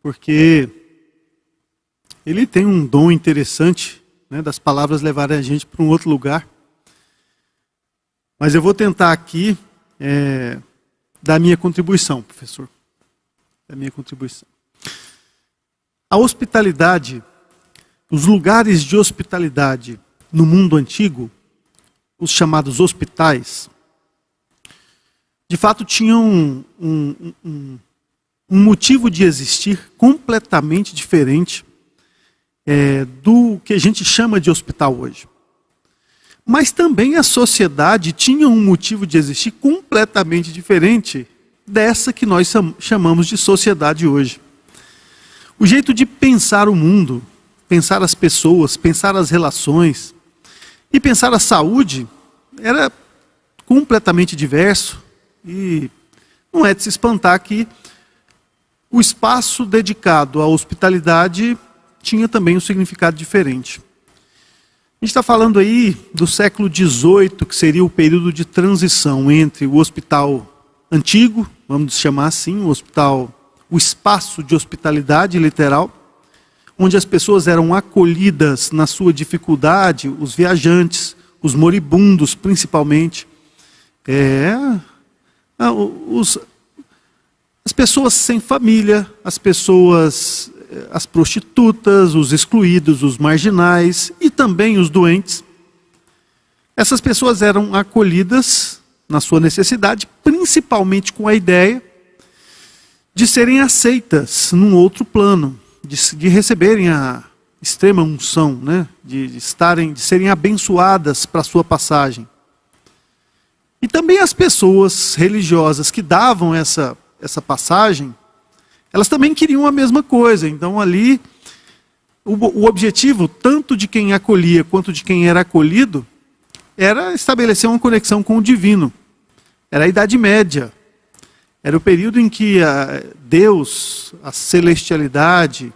porque ele tem um dom interessante, né, das palavras levarem a gente para um outro lugar. Mas eu vou tentar aqui dar a minha contribuição, professor. Da minha contribuição. A hospitalidade, os lugares de hospitalidade no mundo antigo, os chamados hospitais, de fato tinham um motivo de existir completamente diferente do que a gente chama de hospital hoje. Mas também a sociedade tinha um motivo de existir completamente diferente dessa que nós chamamos de sociedade hoje. O jeito de pensar o mundo, pensar as pessoas, pensar as relações e pensar a saúde era completamente diverso. E não é de se espantar que o espaço dedicado à hospitalidade tinha também um significado diferente. A gente está falando aí do século XVIII, que seria o período de transição entre o hospital antigo, vamos chamar assim, o espaço de hospitalidade literal, onde as pessoas eram acolhidas na sua dificuldade, os viajantes, os moribundos principalmente, as pessoas sem família, as prostitutas, os excluídos, os marginais e também os doentes. Essas pessoas eram acolhidas na sua necessidade, principalmente com a ideia de serem aceitas num outro plano, de receberem a extrema unção, né? de serem abençoadas para a sua passagem. E também as pessoas religiosas que davam essa passagem, elas também queriam a mesma coisa. Então ali, o objetivo, tanto de quem acolhia quanto de quem era acolhido, era estabelecer uma conexão com o divino. Era a Idade Média. Era o período em que Deus, a celestialidade,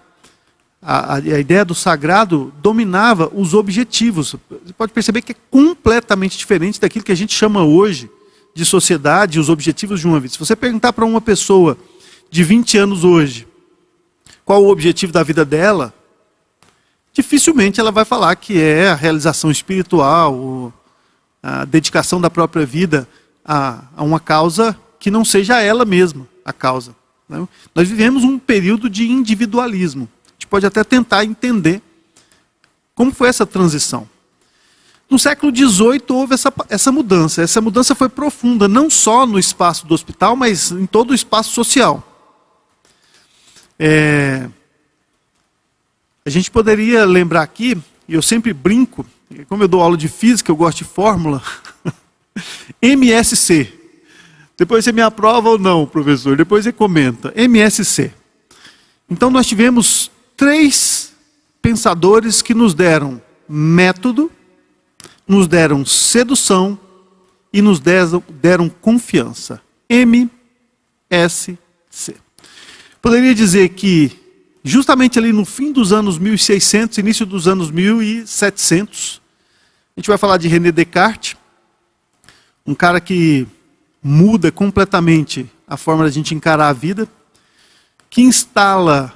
a ideia do sagrado dominava os objetivos. Você pode perceber que é completamente diferente daquilo que a gente chama hoje de sociedade, os objetivos de uma vida. Se você perguntar para uma pessoa de 20 anos hoje, qual o objetivo da vida dela, dificilmente ela vai falar que é a realização espiritual, a dedicação da própria vida a uma causa que não seja ela mesma a causa. Nós vivemos um período de individualismo. A gente pode até tentar entender como foi essa transição. No século XVIII houve essa mudança. Essa mudança foi profunda, não só no espaço do hospital, mas em todo o espaço social. A gente poderia lembrar aqui, e eu sempre brinco, como eu dou aula de física, eu gosto de fórmula, MSC. Depois você me aprova ou não, professor, depois você comenta. MSC. Então nós tivemos 3 pensadores que nos deram método, nos deram sedução e nos deram confiança. MSC. Poderia dizer que, justamente ali no fim dos anos 1600, início dos anos 1700, a gente vai falar de René Descartes, um cara que muda completamente a forma da gente encarar a vida, que instala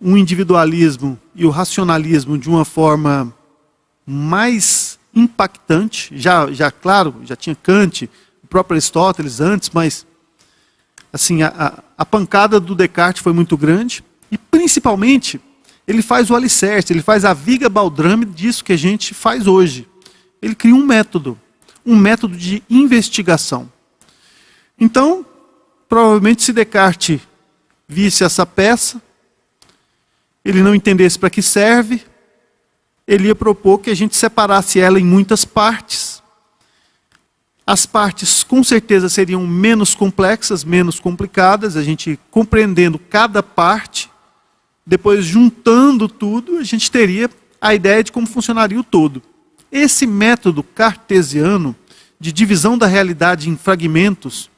um individualismo e o racionalismo de uma forma mais impactante. Claro, já tinha Kant, o próprio Aristóteles antes, mas assim, a pancada do Descartes foi muito grande. E principalmente, ele faz o alicerce, ele faz a viga baldrame disso que a gente faz hoje. Ele cria um método de investigação. Então, provavelmente se Descartes visse essa peça, ele não entendesse para que serve, ele ia propor que a gente separasse ela em muitas partes. As partes com certeza seriam menos complexas, menos complicadas, a gente compreendendo cada parte, depois juntando tudo, a gente teria a ideia de como funcionaria o todo. Esse método cartesiano de divisão da realidade em fragmentos,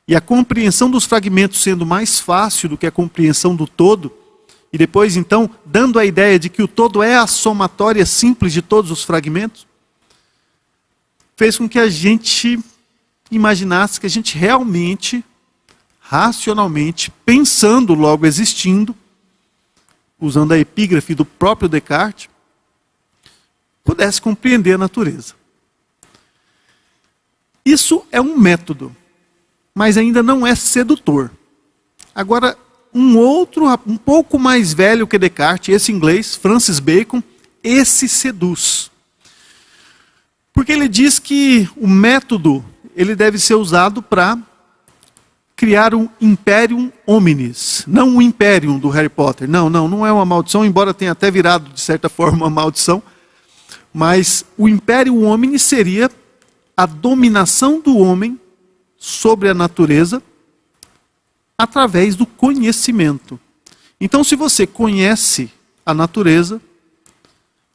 e a compreensão dos fragmentos sendo mais fácil do que a compreensão do todo, e depois então dando a ideia de que o todo é a somatória simples de todos os fragmentos, fez com que a gente imaginasse que a gente realmente, racionalmente, pensando logo existindo, usando a epígrafe do próprio Descartes, pudesse compreender a natureza. Isso é um método, mas ainda não é sedutor. Agora, um pouco mais velho que Descartes, esse inglês, Francis Bacon, esse seduz. Porque ele diz que o método ele deve ser usado para criar um imperium hominis. Não o imperium do Harry Potter. Não é uma maldição, embora tenha até virado, de certa forma, uma maldição. Mas o imperium hominis seria a dominação do homem sobre a natureza através do conhecimento. Então, se você conhece a natureza,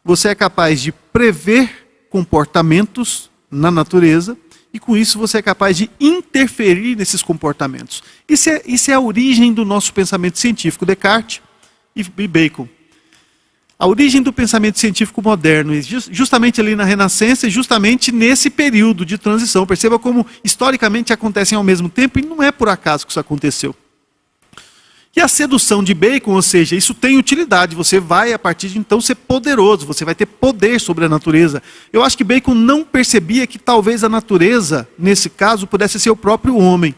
você é capaz de prever comportamentos na natureza, e com isso você é capaz de interferir nesses comportamentos. Isso é a origem do nosso pensamento científico, Descartes e Bacon. A origem do pensamento científico moderno, justamente ali na Renascença, e justamente nesse período de transição. Perceba como historicamente acontecem ao mesmo tempo, e não é por acaso que isso aconteceu. E a sedução de Bacon, ou seja, isso tem utilidade, você vai a partir de então ser poderoso, você vai ter poder sobre a natureza. Eu acho que Bacon não percebia que talvez a natureza, nesse caso, pudesse ser o próprio homem.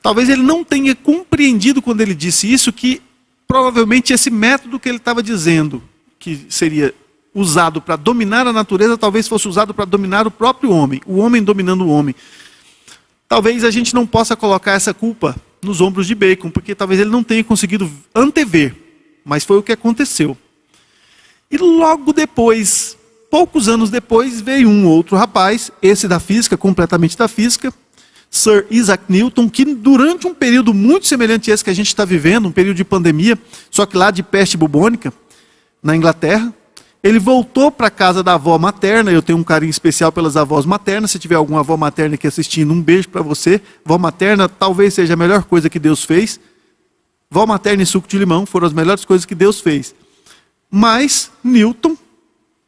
Talvez ele não tenha compreendido quando ele disse isso, que provavelmente esse método que ele estava dizendo, que seria usado para dominar a natureza, talvez fosse usado para dominar o próprio homem, o homem dominando o homem. Talvez a gente não possa colocar essa culpa nos ombros de Bacon, porque talvez ele não tenha conseguido antever, mas foi o que aconteceu. E logo depois, poucos anos depois, veio um outro rapaz, esse da física, completamente da física, Sir Isaac Newton, que durante um período muito semelhante a esse que a gente está vivendo, um período de pandemia, só que lá de peste bubônica, na Inglaterra, Ele voltou para a casa da avó materna. Eu tenho um carinho especial pelas avós maternas. Se tiver alguma avó materna aqui assistindo, um beijo para você. Avó materna talvez seja a melhor coisa que Deus fez. Avó materna e suco de limão foram as melhores coisas que Deus fez. Mas Newton,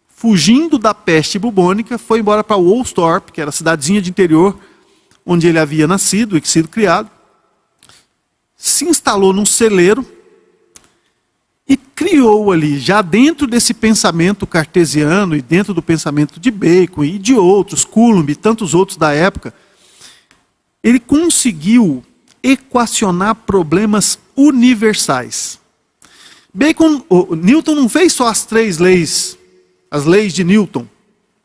fugindo da peste bubônica, foi embora para Woolsthorpe, que era a cidadezinha de interior onde ele havia nascido e sido criado. Se instalou num celeiro e criou ali, já dentro desse pensamento cartesiano e dentro do pensamento de Bacon e de outros, Coulomb e tantos outros da época, ele conseguiu equacionar problemas universais. Newton não fez só as 3 leis, as leis de Newton,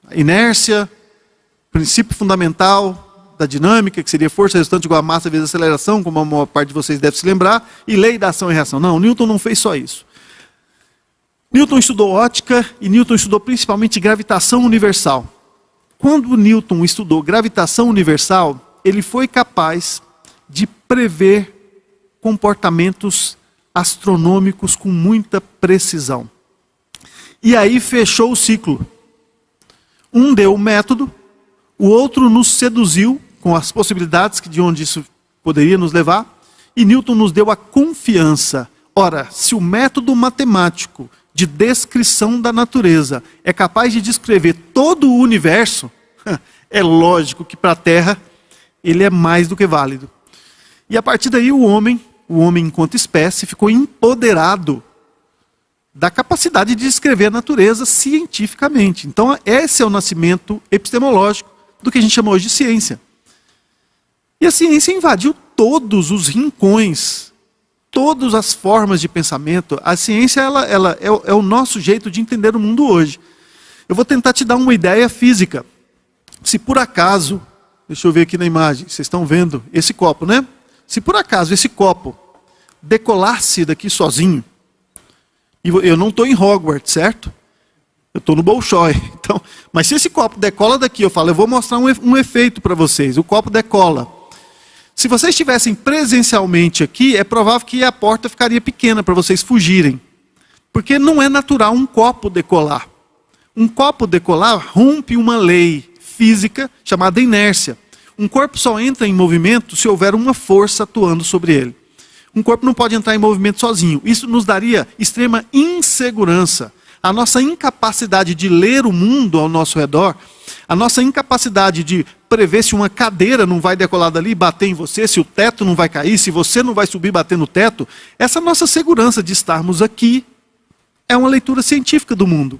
a inércia, princípio fundamental da dinâmica, que seria força resultante igual a massa vezes aceleração, como a maior parte de vocês deve se lembrar, e lei da ação e reação. Não, Newton não fez só isso. Newton estudou ótica e Newton estudou principalmente gravitação universal. Quando Newton estudou gravitação universal, ele foi capaz de prever comportamentos astronômicos com muita precisão. E aí fechou o ciclo. Um deu o método, o outro nos seduziu com as possibilidades de onde isso poderia nos levar, e Newton nos deu a confiança. Ora, se o método matemático de descrição da natureza é capaz de descrever todo o universo, é lógico que para a Terra ele é mais do que válido. E a partir daí o homem enquanto espécie, ficou empoderado da capacidade de descrever a natureza cientificamente. Então esse é o nascimento epistemológico do que a gente chama hoje de ciência. E a ciência invadiu todos os rincões, todas as formas de pensamento. A ciência ela é o nosso jeito de entender o mundo hoje. Eu vou tentar te dar uma ideia física. Se por acaso, deixa eu ver aqui na imagem, vocês estão vendo esse copo, né? Se por acaso esse copo decolasse daqui sozinho, e eu não estou em Hogwarts, certo? Eu estou no Bolshoi. Então, mas se esse copo decola daqui, eu falo, eu vou mostrar um efeito para vocês. O copo decola. Se vocês estivessem presencialmente aqui, é provável que a porta ficaria pequena para vocês fugirem. Porque não é natural um copo decolar. Um copo decolar rompe uma lei física chamada inércia. Um corpo só entra em movimento se houver uma força atuando sobre ele. Um corpo não pode entrar em movimento sozinho. Isso nos daria extrema insegurança. A nossa incapacidade de ler o mundo ao nosso redor, a nossa incapacidade de prever se uma cadeira não vai decolar dali e bater em você, se o teto não vai cair, se você não vai subir e bater no teto, essa nossa segurança de estarmos aqui é uma leitura científica do mundo.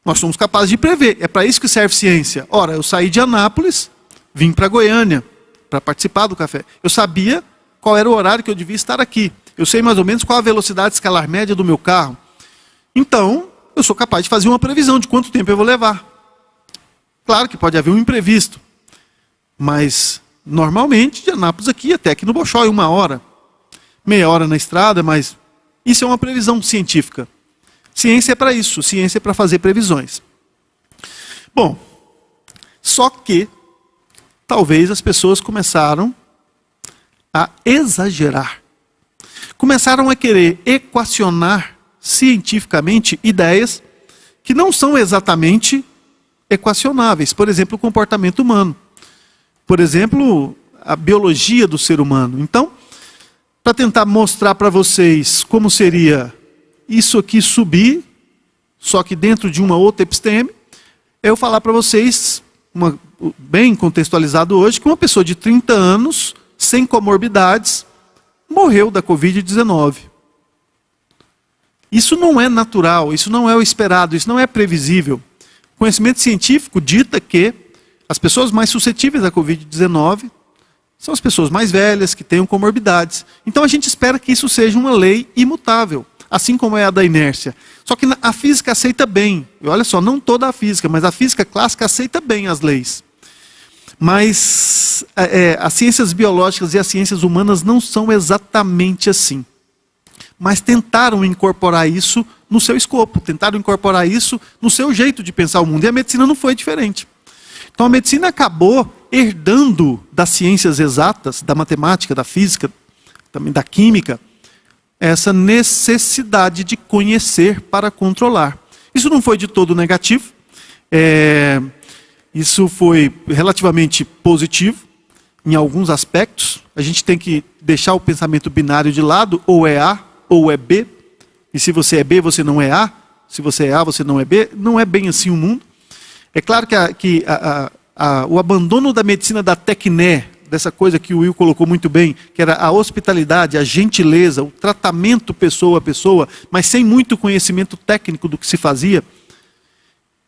Nós somos capazes de prever. É para isso que serve ciência. Ora, eu saí de Anápolis, vim para Goiânia para participar do café. Eu sabia qual era o horário que eu devia estar aqui. Eu sei mais ou menos qual a velocidade escalar média do meu carro. Então, eu sou capaz de fazer uma previsão de quanto tempo eu vou levar. Claro que pode haver um imprevisto. Mas, normalmente, de Anápolis aqui até aqui no Bolshoi, 1 hora. Meia hora na estrada, mas isso é uma previsão científica. Ciência é para isso. Ciência é para fazer previsões. Bom, só que talvez as pessoas começaram a exagerar. Começaram a querer equacionar cientificamente ideias que não são exatamente equacionáveis. Por exemplo, o comportamento humano. Por exemplo, a biologia do ser humano. Então, para tentar mostrar para vocês como seria isso aqui subir, só que dentro de uma outra episteme, eu falar para vocês, bem contextualizado hoje, que uma pessoa de 30 anos, sem comorbidades, morreu da Covid-19. Isso não é natural, isso não é o esperado, isso não é previsível. O conhecimento científico dita que as pessoas mais suscetíveis à Covid-19 são as pessoas mais velhas, que tenham comorbidades. Então a gente espera que isso seja uma lei imutável, assim como é a da inércia. Só que a física aceita bem, e olha só, não toda a física, mas a física clássica aceita bem as leis. Mas as ciências biológicas e as ciências humanas não são exatamente assim. Mas tentaram incorporar isso no seu escopo, tentaram incorporar isso no seu jeito de pensar o mundo. E a medicina não foi diferente. Então a medicina acabou herdando das ciências exatas, da matemática, da física, também da química, essa necessidade de conhecer para controlar. Isso não foi de todo negativo, isso foi relativamente positivo em alguns aspectos. A gente tem que deixar o pensamento binário de lado, ou é A ou é B, e se você é B, você não é A, se você é A, você não é B. Não é bem assim o mundo. É claro que o abandono da medicina da tecné, dessa coisa que o Will colocou muito bem, que era a hospitalidade, a gentileza, o tratamento pessoa a pessoa, mas sem muito conhecimento técnico do que se fazia,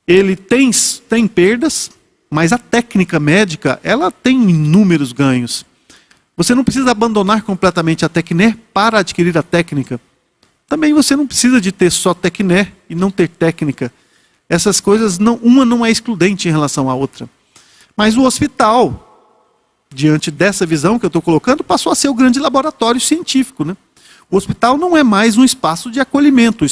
ele tem perdas, mas a técnica médica, ela tem inúmeros ganhos. Você não precisa abandonar completamente a tecné para adquirir a técnica. Também você não precisa de ter só tecné e não ter técnica. Essas coisas, uma não é excludente em relação à outra. Mas o hospital, diante dessa visão que eu estou colocando, passou a ser o grande laboratório científico, né? O hospital não é mais um espaço de acolhimento.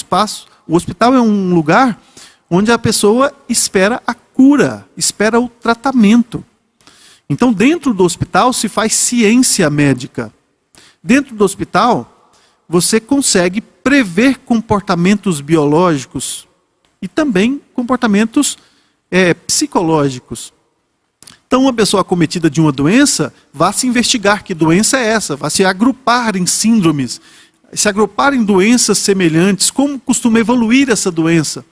O hospital é um lugar onde a pessoa espera a cura, espera o tratamento. Então, dentro do hospital se faz ciência médica. Dentro do hospital, você consegue prever comportamentos biológicos e também comportamentos psicológicos. Então, uma pessoa acometida de uma doença, vá se investigar que doença é essa, vá se agrupar em síndromes, se agrupar em doenças semelhantes, como costuma evoluir essa doença,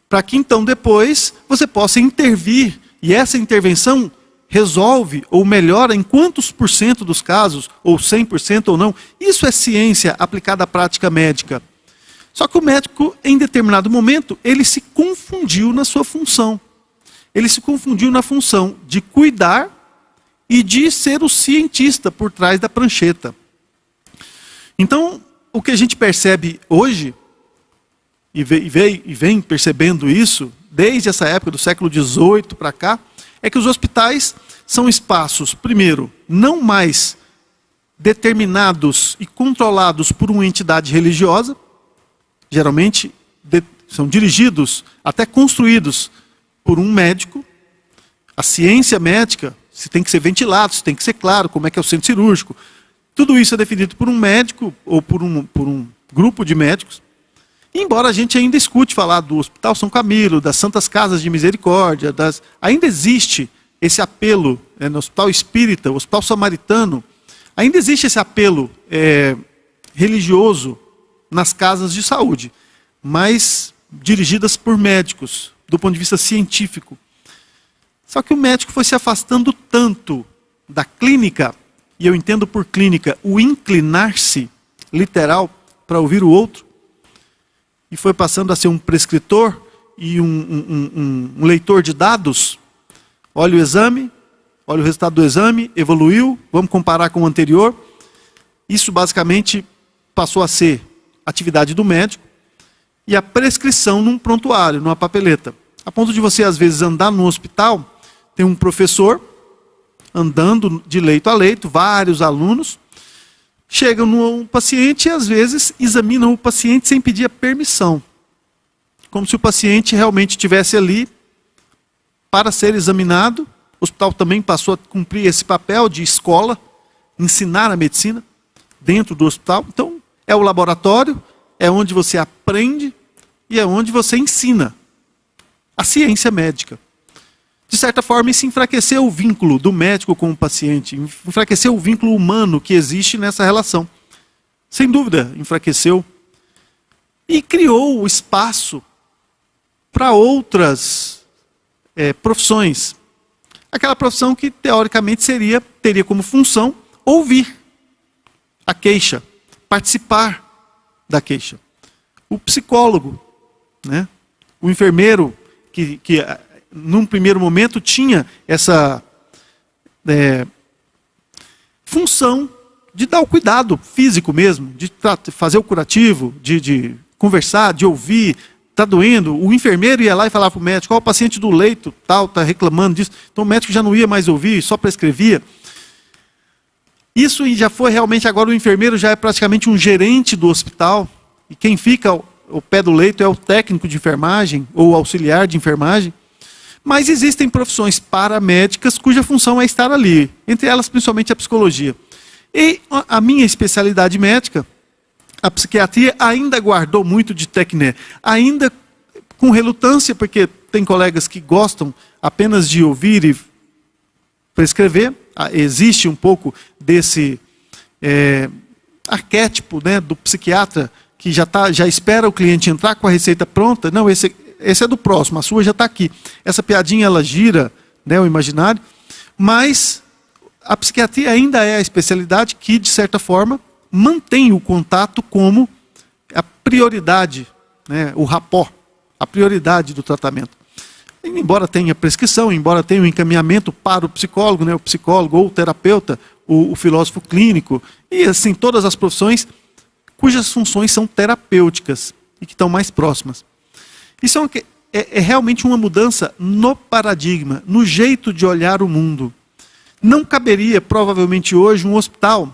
para que então depois você possa intervir, e essa intervenção resolve ou melhora em quantos por cento dos casos, ou 100% ou não. Isso é ciência aplicada à prática médica. Só que o médico, em determinado momento, ele se confundiu na sua função. Ele se confundiu na função de cuidar e de ser o cientista por trás da prancheta. Então, o que a gente percebe hoje, e vem percebendo isso, desde essa época do século XVIII para cá, é que os hospitais são espaços, primeiro, não mais determinados e controlados por uma entidade religiosa, geralmente são dirigidos, até construídos, por um médico. A ciência médica, se tem que ser ventilado, se tem que ser claro, como é que é o centro cirúrgico. Tudo isso é definido por um médico ou por um grupo de médicos. E embora a gente ainda escute falar do Hospital São Camilo, das Santas Casas de Misericórdia, ainda existe esse apelo no Hospital Espírita, o Hospital Samaritano, ainda existe esse apelo religioso nas casas de saúde, mas dirigidas por médicos, do ponto de vista científico. Só que o médico foi se afastando tanto da clínica, e eu entendo por clínica o inclinar-se, literal, para ouvir o outro, e foi passando a ser um prescritor e um leitor de dados. Olha o exame, olha o resultado do exame, evoluiu, vamos comparar com o anterior. Isso basicamente passou a ser atividade do médico, e a prescrição num prontuário, numa papeleta. A ponto de você, às vezes, andar no hospital, tem um professor andando de leito a leito, vários alunos, chegam no paciente e, às vezes, examinam o paciente sem pedir a permissão. Como se o paciente realmente estivesse ali para ser examinado. O hospital também passou a cumprir esse papel de escola, ensinar a medicina dentro do hospital. Então, é o laboratório, é onde você aprende e é onde você ensina a ciência médica. De certa forma, isso enfraqueceu o vínculo do médico com o paciente, enfraqueceu o vínculo humano que existe nessa relação. Sem dúvida, enfraqueceu. E criou o espaço para outras profissões. Aquela profissão que, teoricamente, teria como função ouvir a queixa, participar da queixa. O psicólogo, né? O enfermeiro, que num primeiro momento tinha essa função de dar o cuidado físico mesmo, de fazer o curativo, de conversar, de ouvir. Está doendo, o enfermeiro ia lá e falava para o médico: o paciente do leito tal está reclamando disso. Então o médico já não ia mais ouvir, só prescrevia. Isso já foi realmente, agora o enfermeiro já é praticamente um gerente do hospital, e quem fica ao pé do leito é o técnico de enfermagem ou auxiliar de enfermagem. Mas existem profissões paramédicas cuja função é estar ali, entre elas principalmente a psicologia. E a minha especialidade médica, a psiquiatria, ainda guardou muito de tecné, ainda com relutância, porque tem colegas que gostam apenas de ouvir e prescrever. Existe um pouco desse arquétipo, né, do psiquiatra que já espera o cliente entrar com a receita pronta. Não, esse é do próximo, a sua já está aqui. Essa piadinha ela gira, né, o imaginário, mas a psiquiatria ainda é a especialidade que, de certa forma, mantém o contato como a prioridade, né, o rapport, a prioridade do tratamento. Embora tenha prescrição, embora tenha um encaminhamento para o psicólogo, né, o psicólogo ou o terapeuta, o filósofo clínico, e assim todas as profissões cujas funções são terapêuticas e que estão mais próximas. Isso é realmente uma mudança no paradigma, no jeito de olhar o mundo. Não caberia, provavelmente hoje, um hospital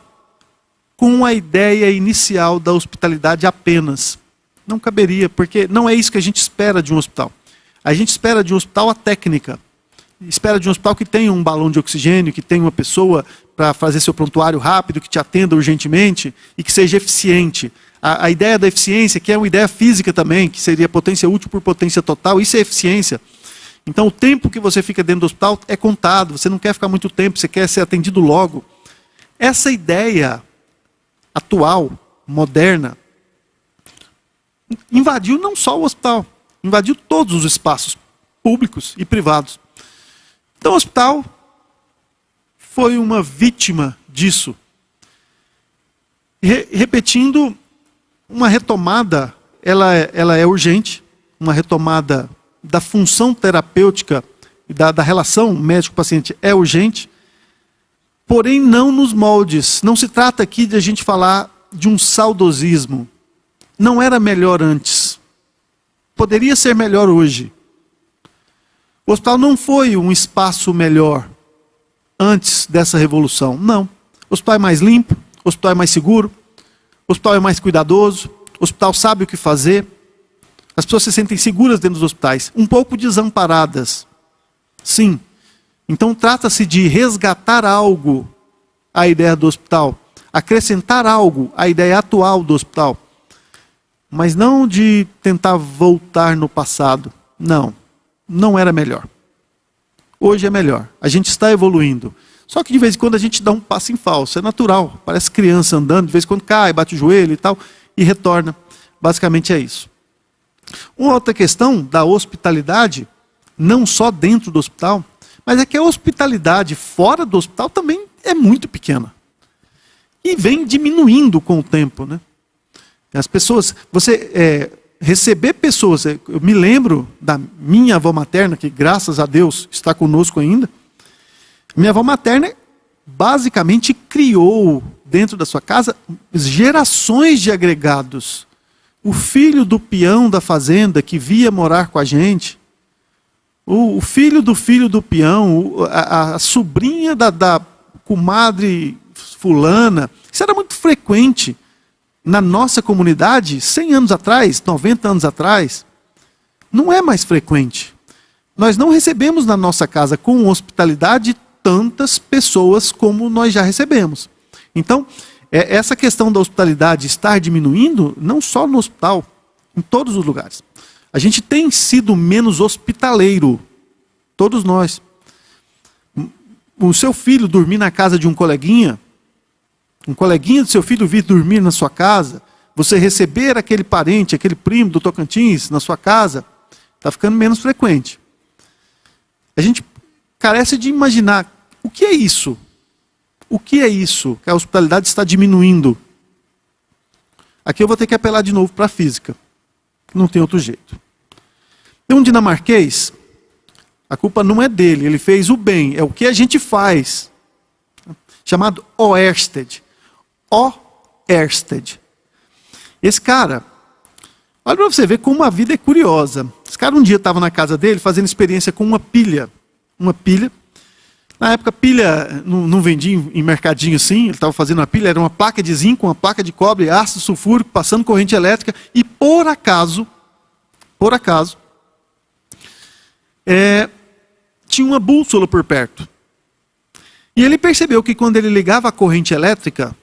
com a ideia inicial da hospitalidade apenas. Não caberia, porque não é isso que a gente espera de um hospital. A gente espera de um hospital a técnica. Espera de um hospital que tenha um balão de oxigênio, que tenha uma pessoa para fazer seu prontuário rápido, que te atenda urgentemente e que seja eficiente. A ideia da eficiência, que é uma ideia física também, que seria potência útil por potência total, isso é eficiência. Então o tempo que você fica dentro do hospital é contado, você não quer ficar muito tempo, você quer ser atendido logo. Essa ideia atual, moderna, invadiu não só o hospital, invadiu todos os espaços públicos e privados. Então o hospital foi uma vítima disso. Repetindo, uma retomada, ela é urgente, uma retomada da função terapêutica e da relação médico-paciente é urgente, porém não nos moldes. Não se trata aqui de a gente falar de um saudosismo. Não era melhor antes. Poderia ser melhor hoje. O hospital não foi um espaço melhor antes dessa revolução. Não. O hospital é mais limpo, o hospital é mais seguro, o hospital é mais cuidadoso, o hospital sabe o que fazer. As pessoas se sentem seguras dentro dos hospitais, um pouco desamparadas. Sim. Então trata-se de resgatar algo à ideia do hospital, acrescentar algo à ideia atual do hospital, mas não de tentar voltar no passado. Não, não era melhor. Hoje é melhor. A gente está evoluindo. Só que de vez em quando a gente dá um passo em falso. É natural. Parece criança andando, de vez em quando cai, bate o joelho e tal, e retorna. Basicamente é isso. Uma outra questão da hospitalidade, não só dentro do hospital, mas é que a hospitalidade fora do hospital também é muito pequena. E vem diminuindo com o tempo, né? As pessoas, receber pessoas, eu me lembro da minha avó materna, que graças a Deus está conosco ainda. Minha avó materna basicamente criou dentro da sua casa gerações de agregados. O filho do peão da fazenda que via morar com a gente, o filho do peão, a sobrinha da comadre fulana. Isso era muito frequente na nossa comunidade 100 anos atrás, 90 anos atrás. Não é mais frequente. Nós não recebemos na nossa casa com hospitalidade tantas pessoas como nós já recebemos. Então, essa questão da hospitalidade estar diminuindo, não só no hospital, em todos os lugares. A gente tem sido menos hospitaleiro, todos nós. O seu filho dormir na casa de um coleguinha do seu filho vir dormir na sua casa, você receber aquele parente, aquele primo do Tocantins na sua casa, está ficando menos frequente. A gente carece de imaginar o que é isso. O que é isso? Que a hospitalidade está diminuindo. Aqui eu vou ter que apelar de novo para a física. Não tem outro jeito. Tem um dinamarquês, a culpa não é dele, ele fez o bem, é o que a gente faz. Chamado Oersted. Oersted. Esse cara, olha para você ver como a vida é curiosa. Esse cara um dia estava na casa dele fazendo experiência com uma pilha. Uma pilha. Na época, pilha não vendia em mercadinho assim, ele estava fazendo uma pilha, era uma placa de zinco, uma placa de cobre, ácido sulfúrico, passando corrente elétrica, e por acaso, tinha uma bússola por perto. E ele percebeu que quando ele ligava a corrente elétrica,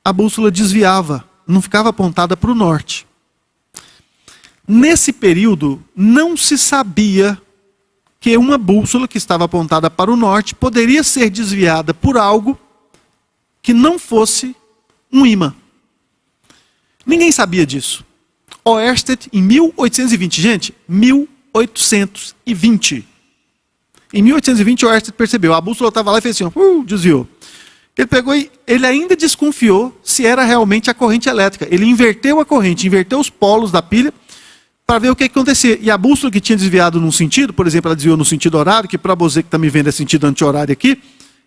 a bússola desviava, não ficava apontada para o norte. Nesse período, não se sabia que uma bússola que estava apontada para o norte poderia ser desviada por algo que não fosse um ímã. Ninguém sabia disso. Oersted, em 1820, gente, 1820. Em 1820, Oersted percebeu, a bússola estava lá e fez assim, desviou. Ele pegou e ele ainda desconfiou se era realmente a corrente elétrica. Ele inverteu a corrente, inverteu os polos da pilha para ver o que acontecia. E a bússola que tinha desviado num sentido, por exemplo, ela desviou no sentido horário, que para você que está me vendo é sentido anti-horário aqui,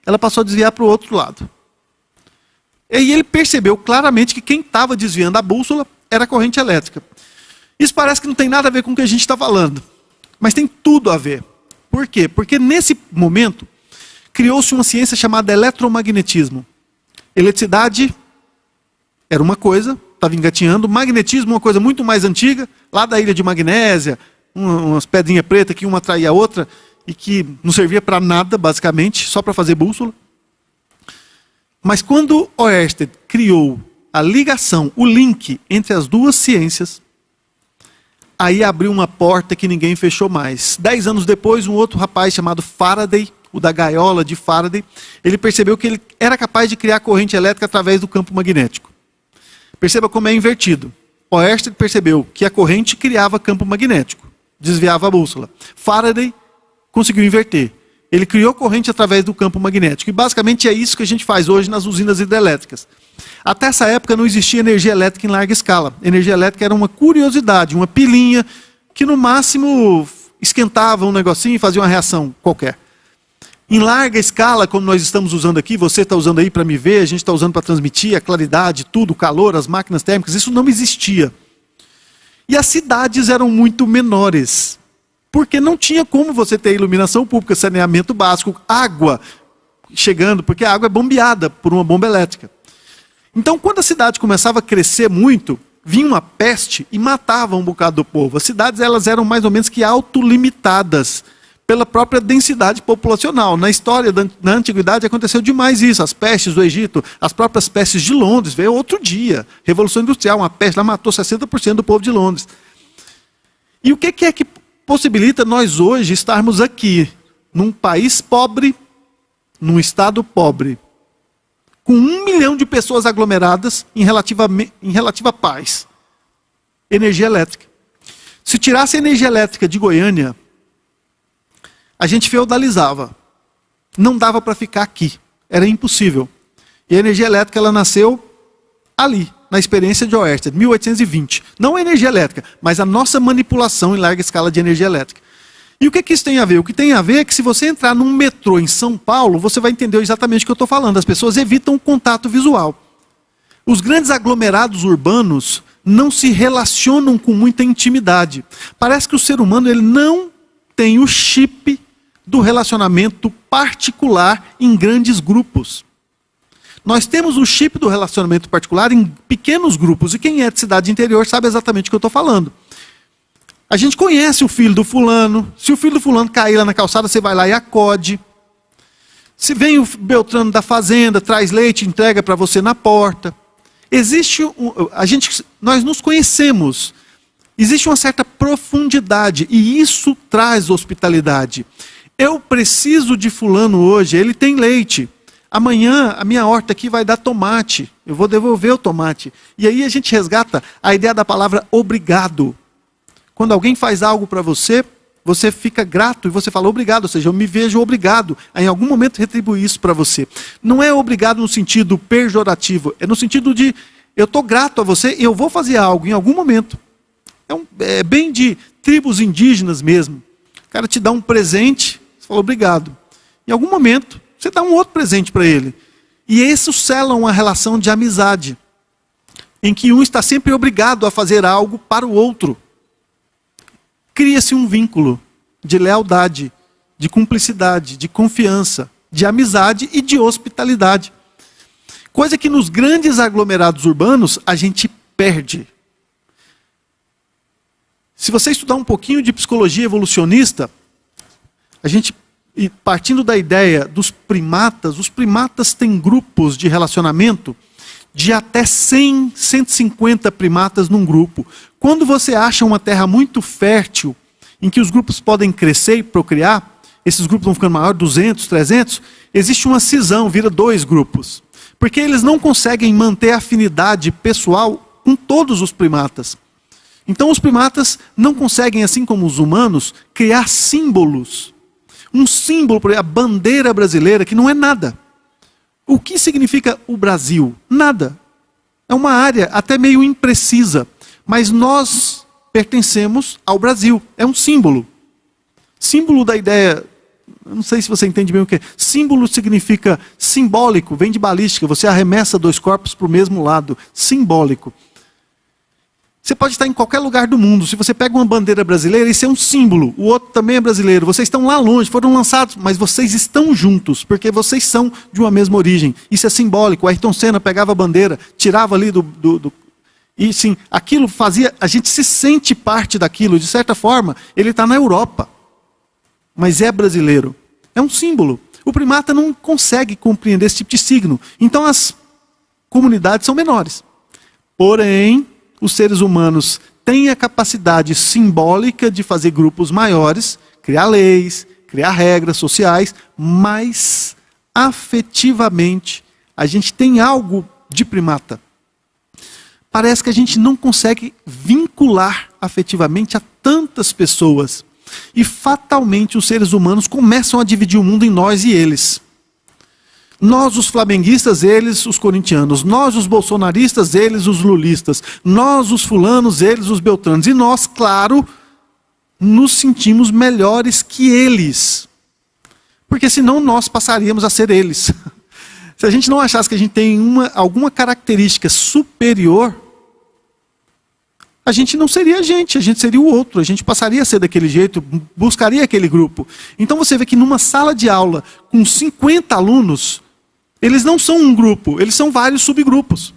ela passou a desviar para o outro lado. E aí ele percebeu claramente que quem estava desviando a bússola era a corrente elétrica. Isso parece que não tem nada a ver com o que a gente está falando, mas tem tudo a ver. Por quê? Porque nesse momento criou-se uma ciência chamada eletromagnetismo. Eletricidade era uma coisa, estava engatinhando. Magnetismo, uma coisa muito mais antiga, lá da ilha de Magnésia, umas pedrinhas pretas que uma atraía a outra e que não servia para nada, basicamente, só para fazer bússola. Mas quando Oersted criou a ligação, o link entre as duas ciências, aí abriu uma porta que ninguém fechou mais. 10 anos depois, um outro rapaz chamado Faraday, o da gaiola de Faraday, ele percebeu que ele era capaz de criar corrente elétrica através do campo magnético. Perceba como é invertido. Oersted percebeu que a corrente criava campo magnético, desviava a bússola. Faraday conseguiu inverter. Ele criou corrente através do campo magnético. E basicamente é isso que a gente faz hoje nas usinas hidrelétricas. Até essa época não existia energia elétrica em larga escala. Energia elétrica era uma curiosidade, uma pilinha que no máximo esquentava um negocinho e fazia uma reação qualquer. Em larga escala, como nós estamos usando aqui, você está usando aí para me ver, a gente está usando para transmitir a claridade, tudo, o calor, as máquinas térmicas, isso não existia. E as cidades eram muito menores. Porque não tinha como você ter iluminação pública, saneamento básico, água chegando, porque a água é bombeada por uma bomba elétrica. Então, quando a cidade começava a crescer muito, vinha uma peste e matava um bocado do povo. As cidades elas eram mais ou menos que autolimitadas pela própria densidade populacional. Na história da antiguidade aconteceu demais isso. As pestes do Egito, as próprias pestes de Londres, veio outro dia. Revolução Industrial, uma peste lá matou 60% do povo de Londres. E o que é que possibilita nós hoje estarmos aqui, num país pobre, num estado pobre, com 1 milhão de pessoas aglomeradas em relativa paz? Energia elétrica. Se tirasse a energia elétrica de Goiânia, a gente feudalizava. Não dava para ficar aqui. Era impossível. E a energia elétrica ela nasceu ali, na experiência de Oersted, 1820. Não a energia elétrica, mas a nossa manipulação em larga escala de energia elétrica. E o que isso tem a ver? O que tem a ver é que se você entrar num metrô em São Paulo, você vai entender exatamente o que eu estou falando. As pessoas evitam o contato visual. Os grandes aglomerados urbanos não se relacionam com muita intimidade. Parece que o ser humano ele não tem o chip do relacionamento particular em grandes grupos. Nós temos o chip do relacionamento particular em pequenos grupos, e quem é de cidade interior sabe exatamente o que eu estou falando. A gente conhece o filho do fulano, se o filho do fulano cair lá na calçada, você vai lá e acode. Se vem o Beltrano da fazenda, traz leite, entrega para você na porta. Nós nos conhecemos. Existe uma certa profundidade, e isso traz hospitalidade. Eu preciso de fulano hoje, ele tem leite. Amanhã a minha horta aqui vai dar tomate, eu vou devolver o tomate. E aí a gente resgata a ideia da palavra obrigado. Quando alguém faz algo para você, você fica grato e você fala obrigado, ou seja, eu me vejo obrigado a em algum momento retribuir isso para você. Não é obrigado no sentido pejorativo, é no sentido de eu estou grato a você e eu vou fazer algo em algum momento. É bem de tribos indígenas mesmo. O cara te dá um presente, você fala obrigado. Em algum momento, você dá um outro presente para ele. E isso sela uma relação de amizade, em que um está sempre obrigado a fazer algo para o outro. Cria-se um vínculo de lealdade, de cumplicidade, de confiança, de amizade e de hospitalidade. Coisa que nos grandes aglomerados urbanos a gente perde. Se você estudar um pouquinho de psicologia evolucionista, partindo da ideia dos primatas, os primatas têm grupos de relacionamento de até 100, 150 primatas num grupo. Quando você acha uma terra muito fértil, em que os grupos podem crescer e procriar, esses grupos vão ficando maiores, 200, 300, existe uma cisão, vira 2 grupos. Porque eles não conseguem manter a afinidade pessoal com todos os primatas. Então os primatas não conseguem, assim como os humanos, criar símbolos. Um símbolo, por exemplo, a bandeira brasileira, que não é nada. O que significa o Brasil? Nada. É uma área até meio imprecisa. Mas nós pertencemos ao Brasil. É um símbolo. Símbolo da ideia... Não sei se você entende bem o que é. Símbolo significa simbólico, vem de balística. Você arremessa 2 corpos para o mesmo lado. Simbólico. Você pode estar em qualquer lugar do mundo. Se você pega uma bandeira brasileira, isso é um símbolo. O outro também é brasileiro. Vocês estão lá longe, foram lançados, mas vocês estão juntos, porque vocês são de uma mesma origem. Isso é simbólico. O Ayrton Senna pegava a bandeira, tirava ali E sim, aquilo fazia... A gente se sente parte daquilo. De certa forma, ele está na Europa. Mas é brasileiro. É um símbolo. O primata não consegue compreender esse tipo de signo. Então as comunidades são menores. Porém, os seres humanos têm a capacidade simbólica de fazer grupos maiores, criar leis, criar regras sociais, mas afetivamente a gente tem algo de primata. Parece que a gente não consegue vincular afetivamente a tantas pessoas. E fatalmente os seres humanos começam a dividir o mundo em nós e eles. Nós os flamenguistas, eles os corintianos. Nós os bolsonaristas, eles os lulistas. Nós os fulanos, eles os beltranos. E nós, claro, nos sentimos melhores que eles. Porque senão nós passaríamos a ser eles. Se a gente não achasse que a gente tem alguma característica superior, a gente não seria a gente seria o outro, a gente passaria a ser daquele jeito, buscaria aquele grupo. Então você vê que numa sala de aula com 50 alunos, eles não são um grupo, eles são vários subgrupos.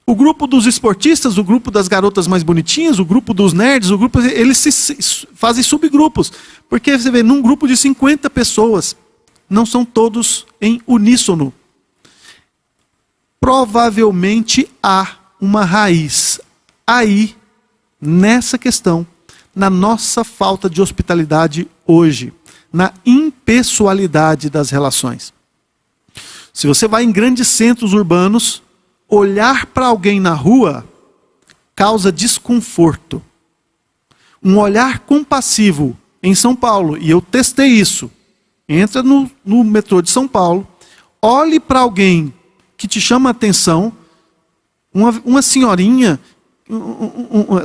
O grupo dos esportistas, o grupo das garotas mais bonitinhas, o grupo dos nerds, eles se fazem subgrupos. Porque você vê, num grupo de 50 pessoas, não são todos em uníssono. Provavelmente há uma raiz aí, nessa questão, na nossa falta de hospitalidade hoje, na impessoalidade das relações. Se você vai em grandes centros urbanos, olhar para alguém na rua causa desconforto. Um olhar compassivo em São Paulo, e eu testei isso, entra no metrô de São Paulo, olhe para alguém que te chama a atenção, uma senhorinha,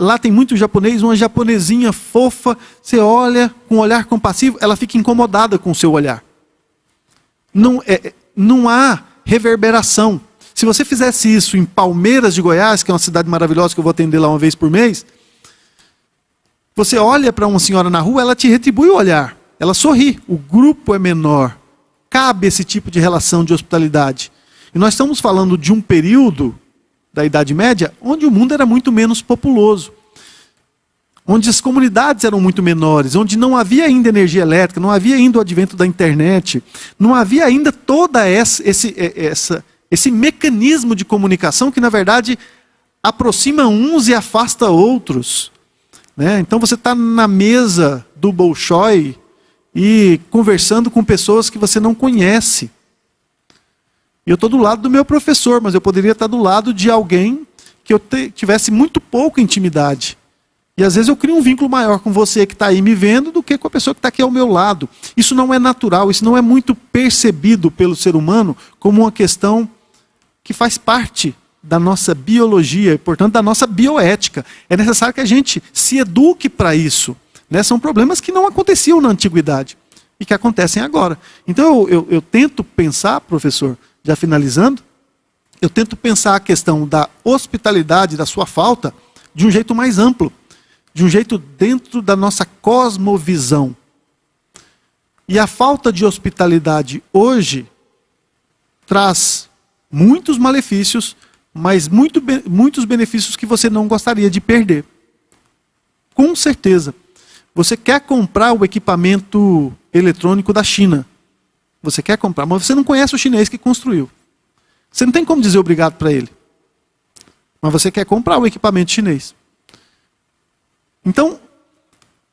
lá tem muito japonês, uma japonesinha fofa, você olha com um olhar compassivo, ela fica incomodada com o seu olhar. Não há reverberação. Se você fizesse isso em Palmeiras de Goiás, que é uma cidade maravilhosa que eu vou atender lá uma vez por mês, você olha para uma senhora na rua, ela te retribui o olhar, ela sorri, o grupo é menor, cabe esse tipo de relação de hospitalidade. E nós estamos falando de um período da Idade Média, onde o mundo era muito menos populoso, onde as comunidades eram muito menores, onde não havia ainda energia elétrica, não havia ainda o advento da internet, não havia ainda todo esse mecanismo de comunicação que, na verdade, aproxima uns e afasta outros. Né? Então você está na mesa do Bolshoi e conversando com pessoas que você não conhece. E eu estou do lado do meu professor, mas eu poderia estar do lado de alguém que eu tivesse muito pouca intimidade. E às vezes eu crio um vínculo maior com você que está aí me vendo do que com a pessoa que está aqui ao meu lado. Isso não é natural, isso não é muito percebido pelo ser humano como uma questão que faz parte da nossa biologia e, portanto, da nossa bioética. É necessário que a gente se eduque para isso. Né? São problemas que não aconteciam na antiguidade e que acontecem agora. Então eu tento pensar, professor, já finalizando, eu tento pensar a questão da hospitalidade, da sua falta, de um jeito mais amplo, de um jeito dentro da nossa cosmovisão. E a falta de hospitalidade hoje traz muitos malefícios, mas muitos benefícios que você não gostaria de perder. Com certeza. Você quer comprar o equipamento eletrônico da China. Você quer comprar, mas você não conhece o chinês que construiu. Você não tem como dizer obrigado para ele. mas você quer comprar o equipamento chinês. Então,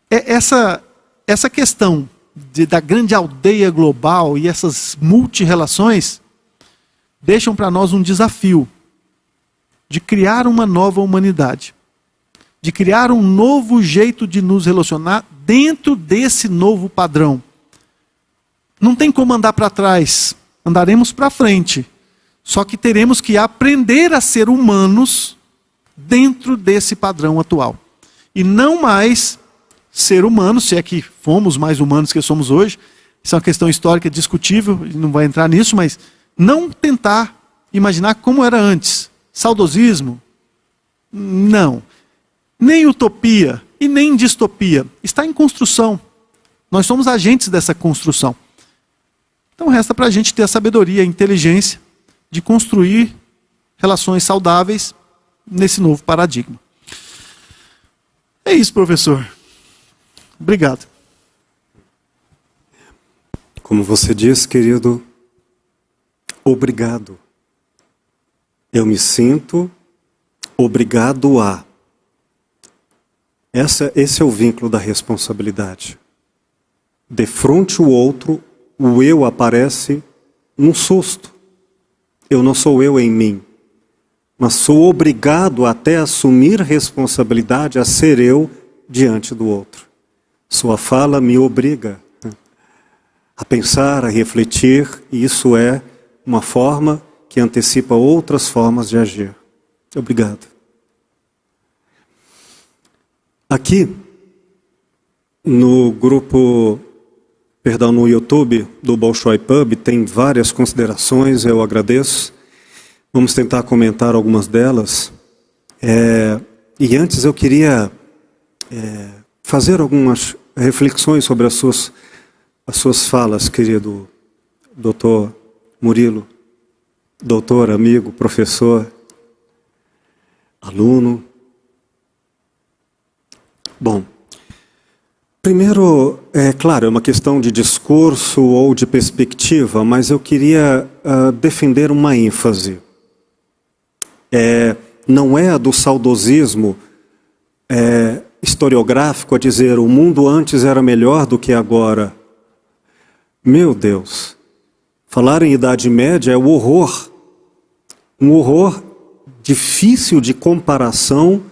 essa questão da grande aldeia global e essas multirrelações deixam para nós um desafio de criar uma nova humanidade, de criar um novo jeito de nos relacionar dentro desse novo padrão. Não tem como andar para trás, andaremos para frente. Só que teremos que aprender a ser humanos dentro desse padrão atual. E não mais ser humanos, se é que fomos mais humanos que somos hoje. Isso é uma questão histórica discutível, não vai entrar nisso, mas não tentar imaginar como era antes. Saudosismo? Não. Nem utopia e nem distopia. Está em construção. Nós somos agentes dessa construção. Então resta para a gente ter a sabedoria, a inteligência de construir relações saudáveis nesse novo paradigma. É isso, professor. Obrigado. Como você disse, querido, obrigado. Eu me sinto obrigado a. Esse é o vínculo da responsabilidade. Defronte o outro, o eu aparece num susto. Eu não sou eu em mim, mas sou obrigado até a assumir responsabilidade a ser eu diante do outro. Sua fala me obriga a pensar, a refletir, e isso é uma forma que antecipa outras formas de agir. Obrigado. Aqui, no grupo, no YouTube do Bolshoi Pub, tem várias considerações, eu agradeço. Vamos tentar comentar algumas delas. E antes eu queria fazer algumas reflexões sobre as suas falas, querido doutor Murilo, doutor, amigo, professor, aluno. Bom, primeiro, claro, é uma questão de discurso ou de perspectiva, mas eu queria defender uma ênfase. Não é a do saudosismo historiográfico a dizer o mundo antes era melhor do que agora. Meu Deus, falar em Idade Média é o horror. Um horror difícil de comparação,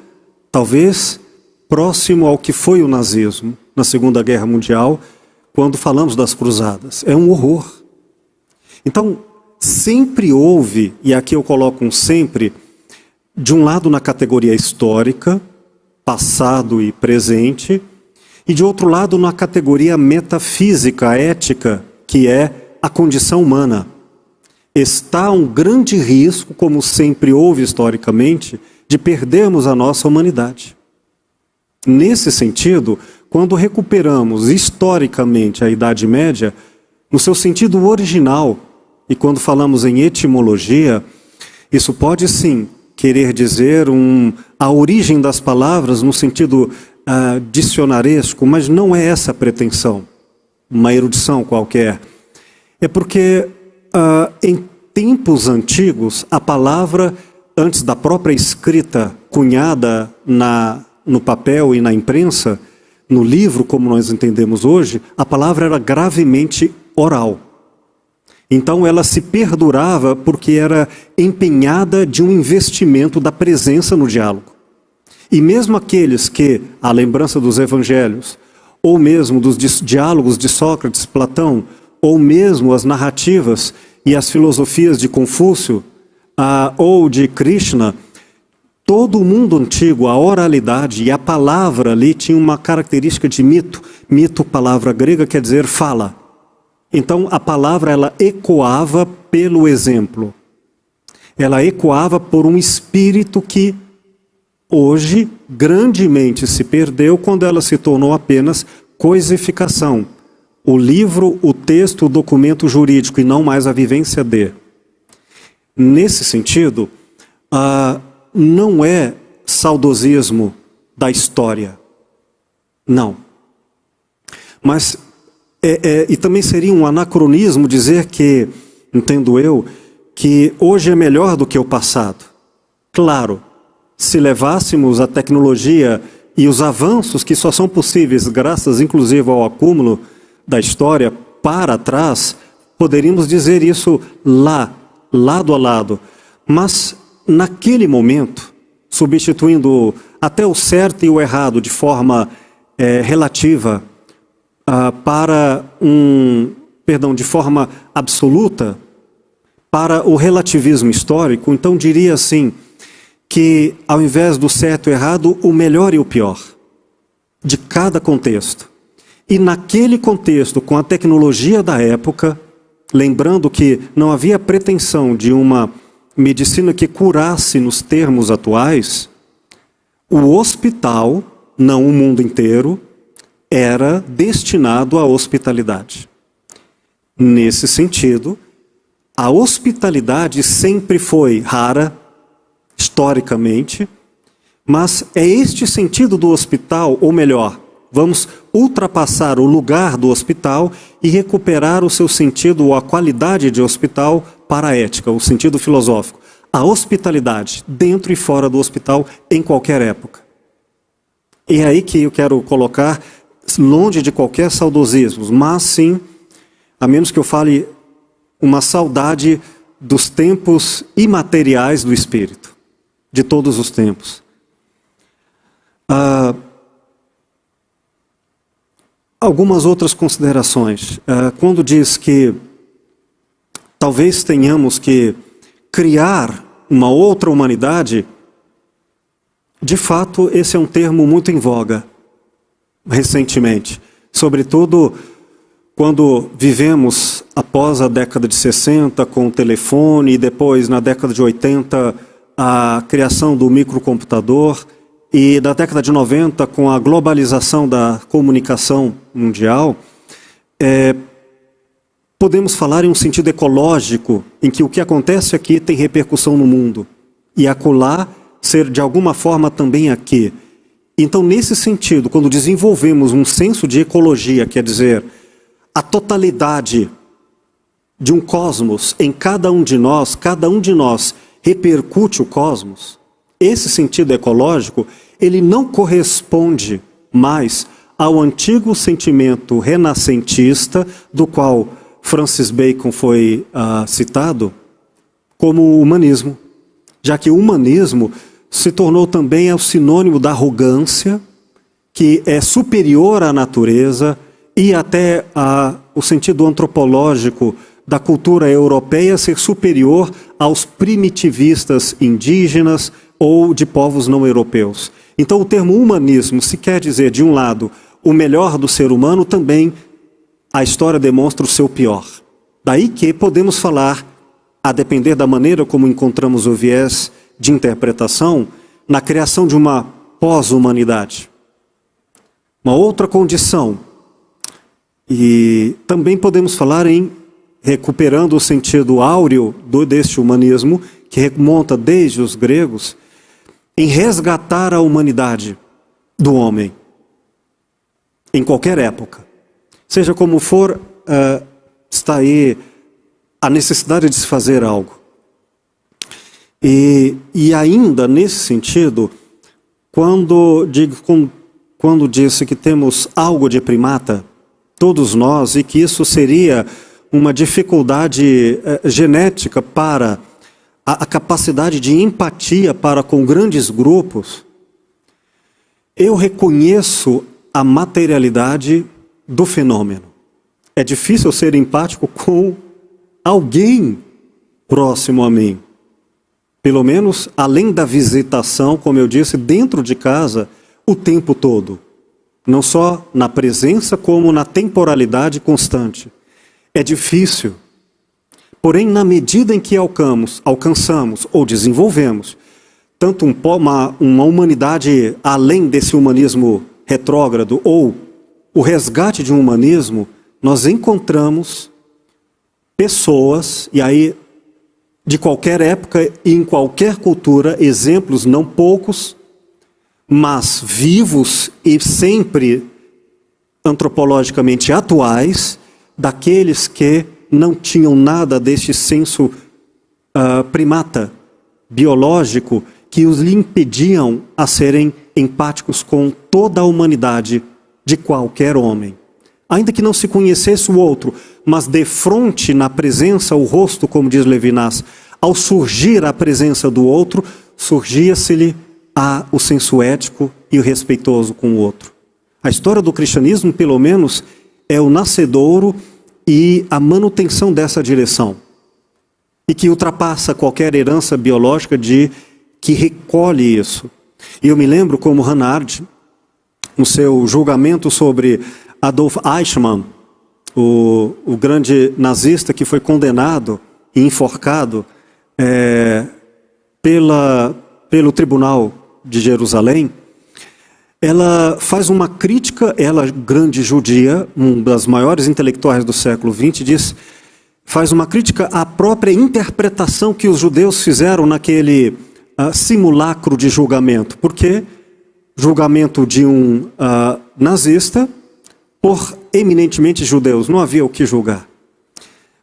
talvez próximo ao que foi o nazismo na Segunda Guerra Mundial, quando falamos das cruzadas. É um horror. Então, sempre houve, e aqui eu coloco um sempre, de um lado na categoria histórica, passado e presente, e de outro lado na categoria metafísica, ética, que é a condição humana. Está um grande risco, como sempre houve historicamente, de perdermos a nossa humanidade. Nesse sentido, quando recuperamos historicamente a Idade Média, no seu sentido original, e quando falamos em etimologia, isso pode sim querer dizer a origem das palavras no sentido dicionaresco, mas não é essa a pretensão, uma erudição qualquer. É porque em tempos antigos, a palavra, antes da própria escrita cunhada no papel e na imprensa, no livro, como nós entendemos hoje, a palavra era gravemente oral. Então ela se perdurava porque era empenhada de um investimento da presença no diálogo. E mesmo aqueles que, à lembrança dos evangelhos, ou mesmo dos diálogos de Sócrates, Platão, ou mesmo as narrativas e as filosofias de Confúcio, ou de Krishna, todo o mundo antigo, a oralidade e a palavra ali tinha uma característica de mito. Mito, palavra grega, quer dizer fala. Então a palavra ela ecoava pelo exemplo. Ela ecoava por um espírito que hoje grandemente se perdeu quando ela se tornou apenas coisificação. O livro, o texto, o documento jurídico e não mais a vivência de. Nesse sentido, não é saudosismo da história. Não. Mas, e também seria um anacronismo dizer que, entendo eu, que hoje é melhor do que o passado. Claro, se levássemos a tecnologia e os avanços que só são possíveis graças, inclusive, ao acúmulo da história para trás, poderíamos dizer isso lá, lado a lado. Mas, naquele momento, substituindo até o certo e o errado de forma relativa de forma absoluta, para o relativismo histórico, então diria assim, que ao invés do certo e errado, o melhor e o pior, de cada contexto. E naquele contexto, com a tecnologia da época, lembrando que não havia pretensão de uma medicina que curasse nos termos atuais, o hospital, não o mundo inteiro, era destinado à hospitalidade. Nesse sentido, a hospitalidade sempre foi rara, historicamente, mas é este sentido do hospital, ou melhor, vamos ultrapassar o lugar do hospital e recuperar o seu sentido ou a qualidade de hospital para a ética, o sentido filosófico. A hospitalidade, dentro e fora do hospital, em qualquer época. E é aí que eu quero colocar, longe de qualquer saudosismo, mas sim, a menos que eu fale, uma saudade dos tempos imateriais do espírito, de todos os tempos. Algumas outras considerações. Quando diz que talvez tenhamos que criar uma outra humanidade, de fato, esse é um termo muito em voga, recentemente. Sobretudo quando vivemos após a década de 60 com o telefone e depois na década de 80 a criação do microcomputador e na década de 90 com a globalização da comunicação mundial, podemos falar em um sentido ecológico, em que o que acontece aqui tem repercussão no mundo e acolá ser de alguma forma também aqui. Então, nesse sentido, quando desenvolvemos um senso de ecologia, quer dizer, a totalidade de um cosmos em cada um de nós repercute o cosmos, esse sentido ecológico, ele não corresponde mais ao antigo sentimento renascentista, do qual Francis Bacon foi citado, como o humanismo, já que o humanismo se tornou também o sinônimo da arrogância, que é superior à natureza, e até o sentido antropológico da cultura europeia ser superior aos primitivistas indígenas ou de povos não europeus. Então o termo humanismo, se quer dizer, de um lado, o melhor do ser humano, também a história demonstra o seu pior. Daí que podemos falar, a depender da maneira como encontramos o viés de interpretação, na criação de uma pós-humanidade. Uma outra condição, e também podemos falar em recuperando o sentido áureo deste humanismo, que remonta desde os gregos, em resgatar a humanidade do homem, em qualquer época. Seja como for, está aí a necessidade de se fazer algo. E ainda nesse sentido, quando disse que temos algo de primata, todos nós, e que isso seria uma dificuldade genética para a capacidade de empatia para com grandes grupos, eu reconheço a materialidade do fenômeno. É difícil ser empático com alguém próximo a mim. Pelo menos, além da visitação, como eu disse, dentro de casa, o tempo todo. Não só na presença, como na temporalidade constante. É difícil. Porém, na medida em que alcançamos ou desenvolvemos tanto uma humanidade além desse humanismo retrógrado ou o resgate de um humanismo, nós encontramos pessoas, e aí de qualquer época e em qualquer cultura, exemplos não poucos, mas vivos e sempre antropologicamente atuais, daqueles que não tinham nada deste senso primata, biológico, que os lhe impediam a serem empáticos com toda a humanidade de qualquer homem. Ainda que não se conhecesse o outro, mas defronte na presença, o rosto, como diz Levinas, ao surgir a presença do outro, surgia-se-lhe o senso ético e o respeitoso com o outro. A história do cristianismo, pelo menos, é o nascedouro e a manutenção dessa direção. E que ultrapassa qualquer herança biológica que recolhe isso. E eu me lembro como Hannah Arendt, no seu julgamento sobre Adolf Eichmann, o grande nazista que foi condenado e enforcado pelo Tribunal de Jerusalém, ela faz uma crítica, ela, grande judia, uma das maiores intelectuais do século XX, faz uma crítica à própria interpretação que os judeus fizeram naquele simulacro de julgamento. Porque julgamento de um nazista por eminentemente judeus, não havia o que julgar.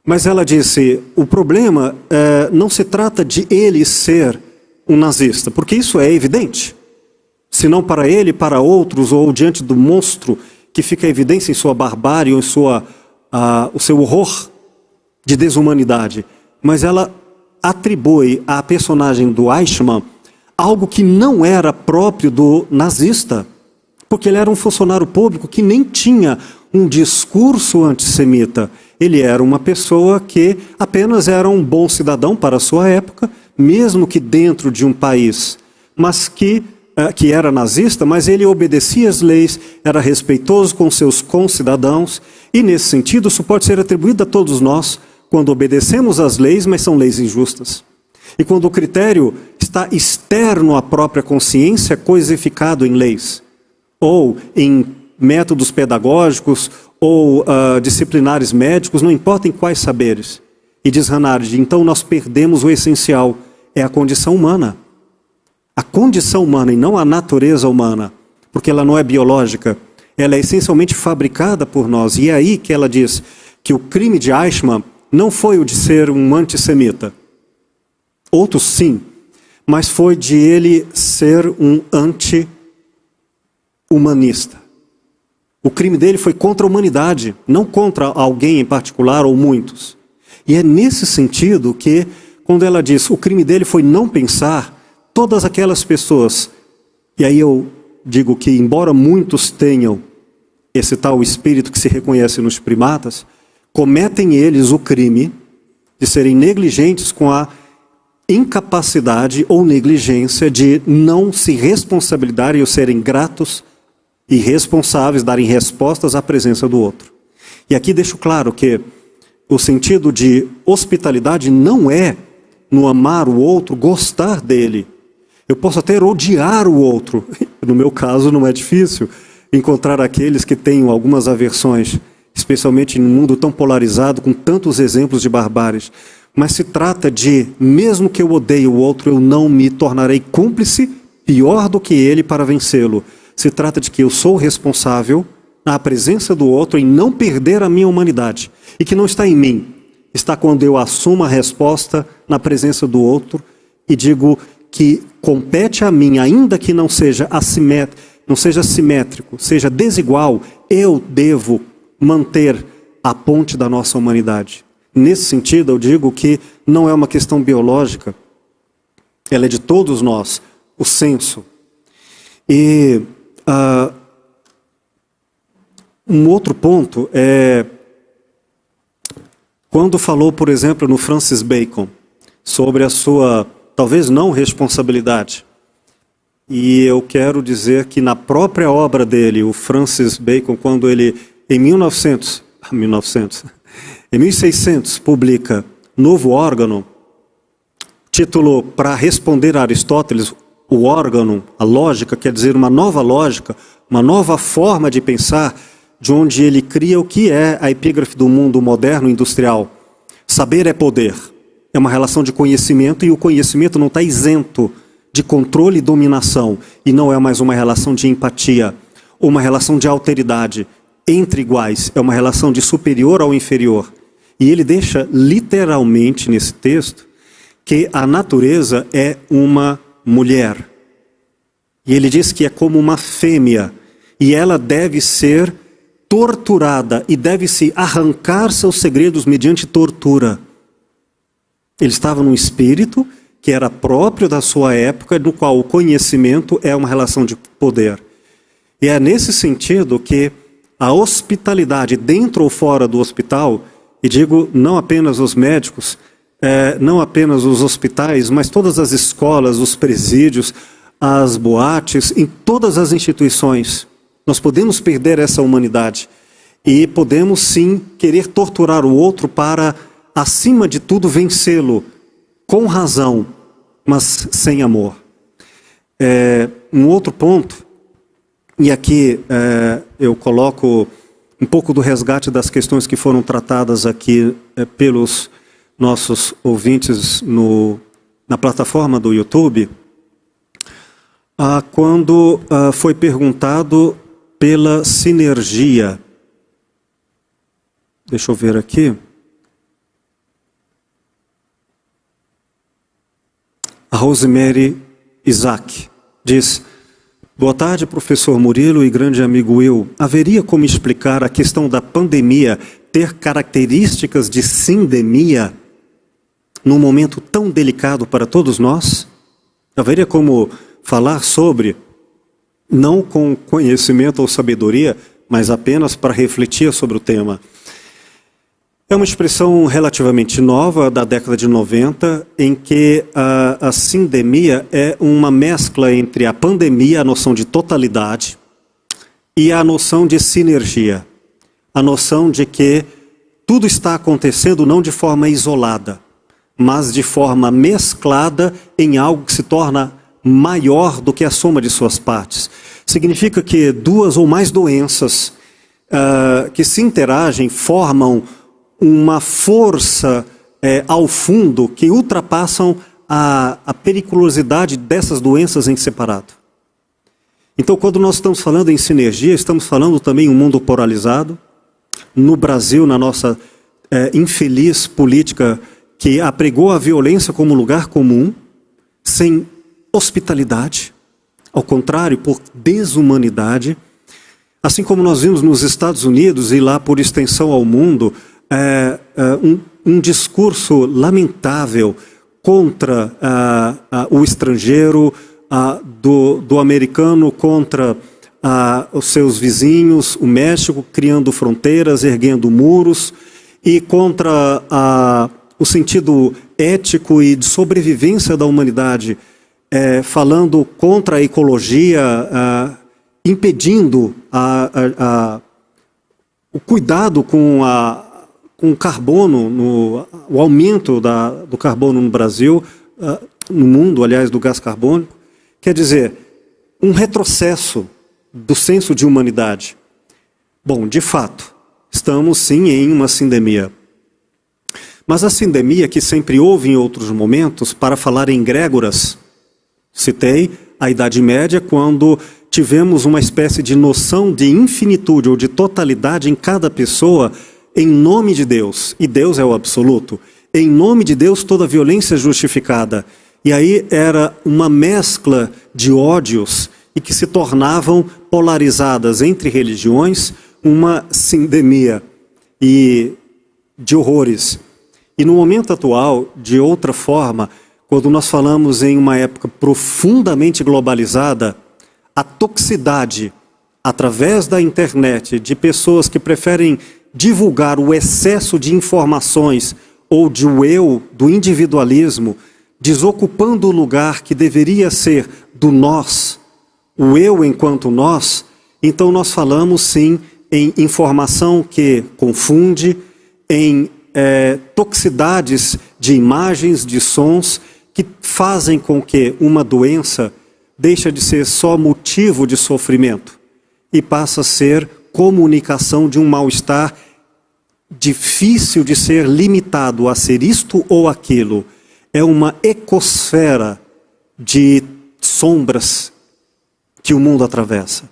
Mas ela disse, o problema não se trata de ele ser um nazista, porque isso é evidente. Se não para ele, para outros, ou diante do monstro que fica em evidência em sua barbárie ou em o seu horror de desumanidade. Mas ela atribui à personagem do Eichmann algo que não era próprio do nazista, porque ele era um funcionário público que nem tinha um discurso antissemita. Ele era uma pessoa que apenas era um bom cidadão para a sua época, mesmo que dentro de um país, mas que era nazista, mas ele obedecia às leis, era respeitoso com seus concidadãos, e nesse sentido isso pode ser atribuído a todos nós, quando obedecemos às leis, mas são leis injustas. E quando o critério está externo à própria consciência, coisificado em leis, ou em métodos pedagógicos, ou disciplinares médicos, não importa em quais saberes. E diz Hannah Arendt, então nós perdemos o essencial, é a condição humana. A condição humana e não a natureza humana, porque ela não é biológica, ela é essencialmente fabricada por nós. E é aí que ela diz que o crime de Eichmann não foi o de ser um antissemita. Outros sim, mas foi de ele ser um anti-humanista. O crime dele foi contra a humanidade, não contra alguém em particular ou muitos. E é nesse sentido que, quando ela diz o crime dele foi não pensar, todas aquelas pessoas, e aí eu digo que embora muitos tenham esse tal espírito que se reconhece nos primatas, cometem eles o crime de serem negligentes com a incapacidade ou negligência de não se responsabilizarem ou serem gratos e responsáveis, darem respostas à presença do outro. E aqui deixo claro que o sentido de hospitalidade não é no amar o outro, gostar dele. Eu posso até odiar o outro. No meu caso não é difícil encontrar aqueles que tenham algumas aversões, especialmente num mundo tão polarizado, com tantos exemplos de barbáries. Mas se trata de, mesmo que eu odeie o outro, eu não me tornarei cúmplice pior do que ele para vencê-lo. Se trata de que eu sou responsável na presença do outro em não perder a minha humanidade. E que não está em mim, está quando eu assumo a resposta na presença do outro e digo que compete a mim, ainda que não seja simétrico, seja desigual, eu devo manter a ponte da nossa humanidade. Nesse sentido, eu digo que não é uma questão biológica, ela é de todos nós, o senso. E um outro ponto é quando falou, por exemplo, no Francis Bacon, sobre a sua, talvez não responsabilidade. E eu quero dizer que na própria obra dele, o Francis Bacon, quando ele, em 1600, publica Novo Órgão, título para responder a Aristóteles, o órgão, a lógica, quer dizer uma nova lógica, uma nova forma de pensar, de onde ele cria o que é a epígrafe do mundo moderno industrial. Saber é poder. É uma relação de conhecimento e o conhecimento não está isento de controle e dominação. E não é mais uma relação de empatia ou uma relação de alteridade entre iguais. É uma relação de superior ao inferior. E ele deixa literalmente nesse texto que a natureza é uma mulher. E ele diz que é como uma fêmea, e ela deve ser torturada, e deve-se arrancar seus segredos mediante tortura. Ele estava num espírito que era próprio da sua época, no qual o conhecimento é uma relação de poder. E é nesse sentido que a hospitalidade dentro ou fora do hospital, e digo não apenas os médicos, não apenas os hospitais, mas todas as escolas, os presídios, as boates, em todas as instituições, nós podemos perder essa humanidade e podemos sim querer torturar o outro para, acima de tudo, vencê-lo com razão, mas sem amor. Um outro ponto, e aqui eu coloco um pouco do resgate das questões que foram tratadas aqui pelos nossos ouvintes na plataforma do YouTube, quando foi perguntado pela sinergia. Deixa eu ver aqui. A Rosemary Isaac diz: boa tarde, professor Murilo e grande amigo Will. Haveria como explicar a questão da pandemia ter características de sindemia num momento tão delicado para todos nós? Haveria como falar sobre, não com conhecimento ou sabedoria, mas apenas para refletir sobre o tema? É uma expressão relativamente nova, da década de 90, em que a sindemia é uma mescla entre a pandemia, a noção de totalidade, e a noção de sinergia. A noção de que tudo está acontecendo não de forma isolada, mas de forma mesclada em algo que se torna maior do que a soma de suas partes. Significa que duas ou mais doenças que se interagem formam uma força ao fundo que ultrapassam a periculosidade dessas doenças em separado. Então, quando nós estamos falando em sinergia, estamos falando também em um mundo polarizado. No Brasil, na nossa infeliz política que apregou a violência como lugar comum, sem hospitalidade, ao contrário, por desumanidade. Assim como nós vimos nos Estados Unidos e lá por extensão ao mundo, um discurso lamentável contra o estrangeiro, do americano contra os seus vizinhos, o México criando fronteiras, erguendo muros, e contra o sentido ético e de sobrevivência da humanidade, falando contra a ecologia, impedindo o cuidado com o carbono, o aumento do carbono no Brasil, no mundo, aliás, do gás carbônico. Quer dizer, um retrocesso do senso de humanidade. Bom, de fato, estamos sim em uma sindemia. Mas a sindemia que sempre houve em outros momentos, para falar em egrégoras, citei a Idade Média, quando tivemos uma espécie de noção de infinitude ou de totalidade em cada pessoa, em nome de Deus, e Deus é o absoluto. Em nome de Deus, toda violência é justificada. E aí era uma mescla de ódios e que se tornavam polarizadas entre religiões, uma sindemia e de horrores. E no momento atual, de outra forma, quando nós falamos em uma época profundamente globalizada, a toxicidade, através da internet, de pessoas que preferem divulgar o excesso de informações ou de eu, do individualismo, desocupando o lugar que deveria ser do nós, o eu enquanto nós, então nós falamos sim em informação que confunde, em toxicidades de imagens, de sons, que fazem com que uma doença deixa de ser só motivo de sofrimento e passa a ser comunicação de um mal-estar difícil de ser limitado a ser isto ou aquilo. É uma ecosfera de sombras que o mundo atravessa.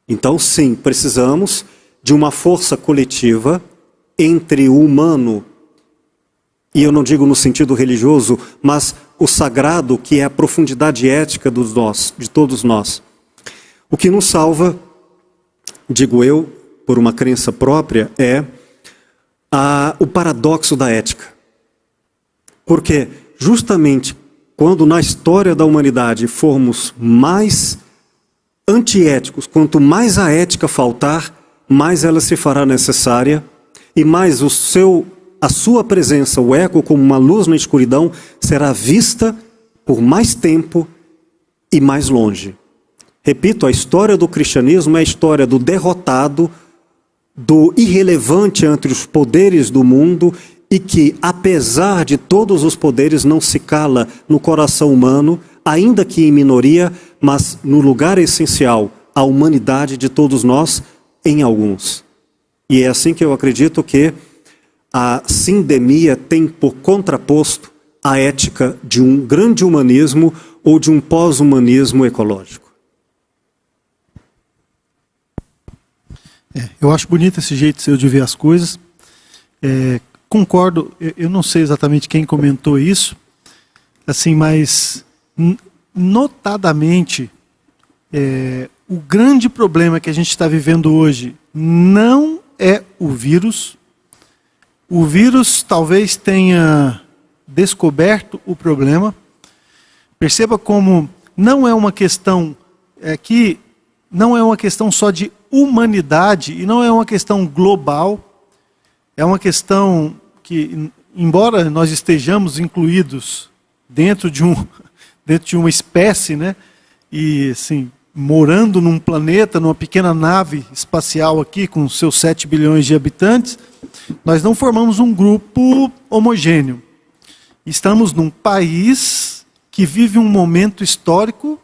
Então, sim, precisamos de uma força coletiva entre o humano, e eu não digo no sentido religioso, mas o sagrado, que é a profundidade ética de todos nós. O que nos salva, digo eu, por uma crença própria, é o paradoxo da ética. Porque justamente quando na história da humanidade formos mais antiéticos, quanto mais a ética faltar, mais ela se fará necessária e mais a sua presença, o eco como uma luz na escuridão, será vista por mais tempo e mais longe. Repito, a história do cristianismo é a história do derrotado, do irrelevante entre os poderes do mundo e que, apesar de todos os poderes, não se cala no coração humano, ainda que em minoria, mas no lugar essencial, a humanidade de todos nós, em alguns. E é assim que eu acredito que a sindemia tem por contraposto a ética de um grande humanismo ou de um pós-humanismo ecológico. Eu acho bonito esse jeito seu de ver as coisas. Concordo, eu não sei exatamente quem comentou isso, assim, mas notadamente o grande problema que a gente está vivendo hoje não é o vírus. O vírus talvez tenha descoberto o problema. Perceba como não é uma questão que não é uma questão só de humanidade e não é uma questão global. É uma questão que, embora nós estejamos incluídos dentro de uma espécie, né, e assim, morando num planeta, numa pequena nave espacial aqui com seus 7 bilhões de habitantes, nós não formamos um grupo homogêneo. Estamos num país que vive um momento histórico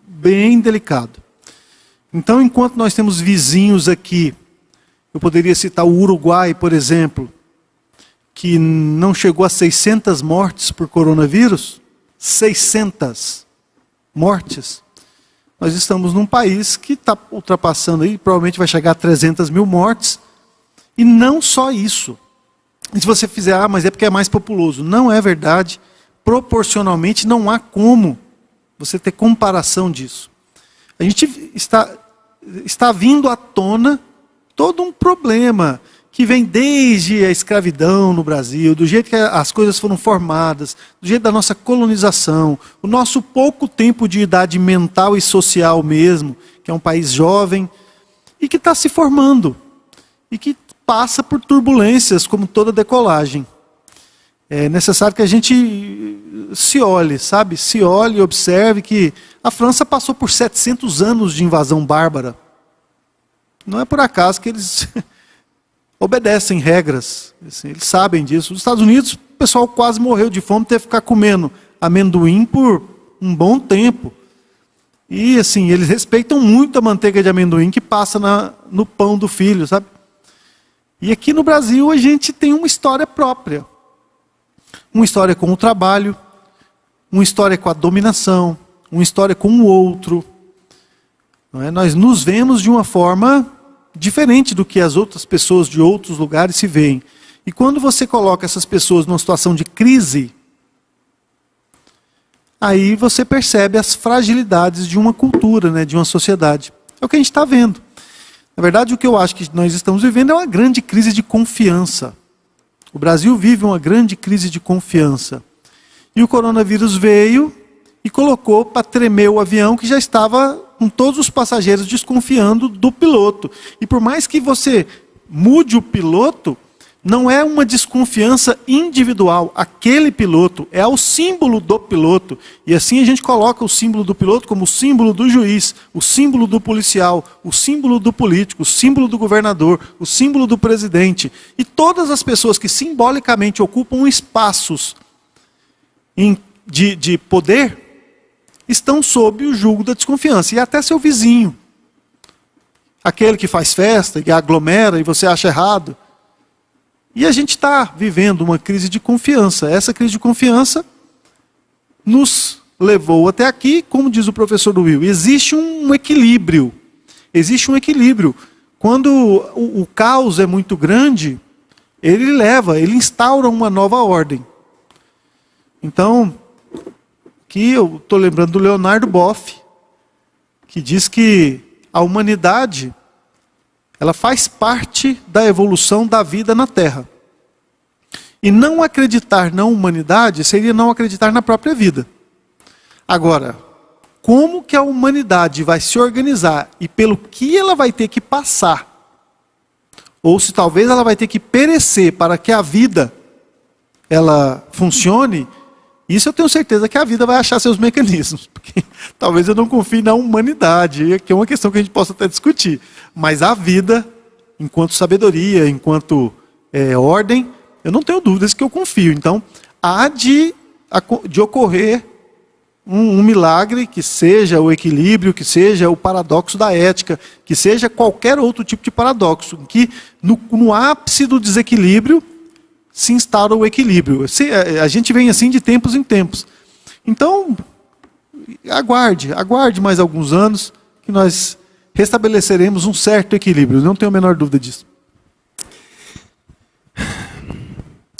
bem delicado. Então, enquanto nós temos vizinhos aqui, eu poderia citar o Uruguai, por exemplo, que não chegou a 600 mortes por coronavírus, 600 mortes. Nós estamos num país que está ultrapassando aí, provavelmente vai chegar a 300 mil mortes, e não só isso. E se você fizer, mas é porque é mais populoso. Não é verdade. Proporcionalmente não há como você ter comparação disso. A gente está vindo à tona todo um problema que vem desde a escravidão no Brasil, do jeito que as coisas foram formadas, do jeito da nossa colonização, o nosso pouco tempo de idade mental e social mesmo, que é um país jovem, e que está se formando, e que passa por turbulências, como toda decolagem. É necessário que a gente se olhe, sabe? Se olhe e observe que a França passou por 700 anos de invasão bárbara. Não é por acaso que eles obedecem regras, assim, eles sabem disso. Nos Estados Unidos, o pessoal quase morreu de fome, teve que ficar comendo amendoim por um bom tempo. E assim, eles respeitam muito a manteiga de amendoim que passa no pão do filho, sabe? E aqui no Brasil a gente tem uma história própria. Uma história com o trabalho, uma história com a dominação, uma história com o outro. Não é? Nós nos vemos de uma forma diferente do que as outras pessoas de outros lugares se veem. E quando você coloca essas pessoas numa situação de crise, aí você percebe as fragilidades de uma cultura, né, de uma sociedade. É o que a gente está vendo. Na verdade, o que eu acho que nós estamos vivendo é uma grande crise de confiança. O Brasil vive uma grande crise de confiança. E o coronavírus veio e colocou para tremer o avião que já estava com todos os passageiros desconfiando do piloto. E por mais que você mude o piloto, não é uma desconfiança individual. Aquele piloto é o símbolo do piloto. E assim a gente coloca o símbolo do piloto como o símbolo do juiz, o símbolo do policial, o símbolo do político, o símbolo do governador, o símbolo do presidente. E todas as pessoas que simbolicamente ocupam espaços de poder estão sob o jugo da desconfiança. E até seu vizinho. Aquele que faz festa, que aglomera e você acha errado. E a gente está vivendo uma crise de confiança. Essa crise de confiança nos levou até aqui, como diz o professor Will, existe um equilíbrio. Existe um equilíbrio. Quando o caos é muito grande, ele instaura uma nova ordem. Então, Aqui eu estou lembrando do Leonardo Boff, que diz que a humanidade ela faz parte da evolução da vida na Terra. E não acreditar na humanidade seria não acreditar na própria vida. Agora, como que a humanidade vai se organizar e pelo que ela vai ter que passar, ou se talvez ela vai ter que perecer para que a vida ela funcione, isso eu tenho certeza que a vida vai achar seus mecanismos. Porque talvez eu não confie na humanidade, que é uma questão que a gente possa até discutir. Mas a vida, enquanto sabedoria, enquanto ordem, eu não tenho dúvidas que eu confio. Então, há de ocorrer um milagre, que seja o equilíbrio, que seja o paradoxo da ética, que seja qualquer outro tipo de paradoxo, que no ápice do desequilíbrio se instaura o equilíbrio. A gente vem assim de tempos em tempos. Então, aguarde mais alguns anos, que nós restabeleceremos um certo equilíbrio, não tenho a menor dúvida disso.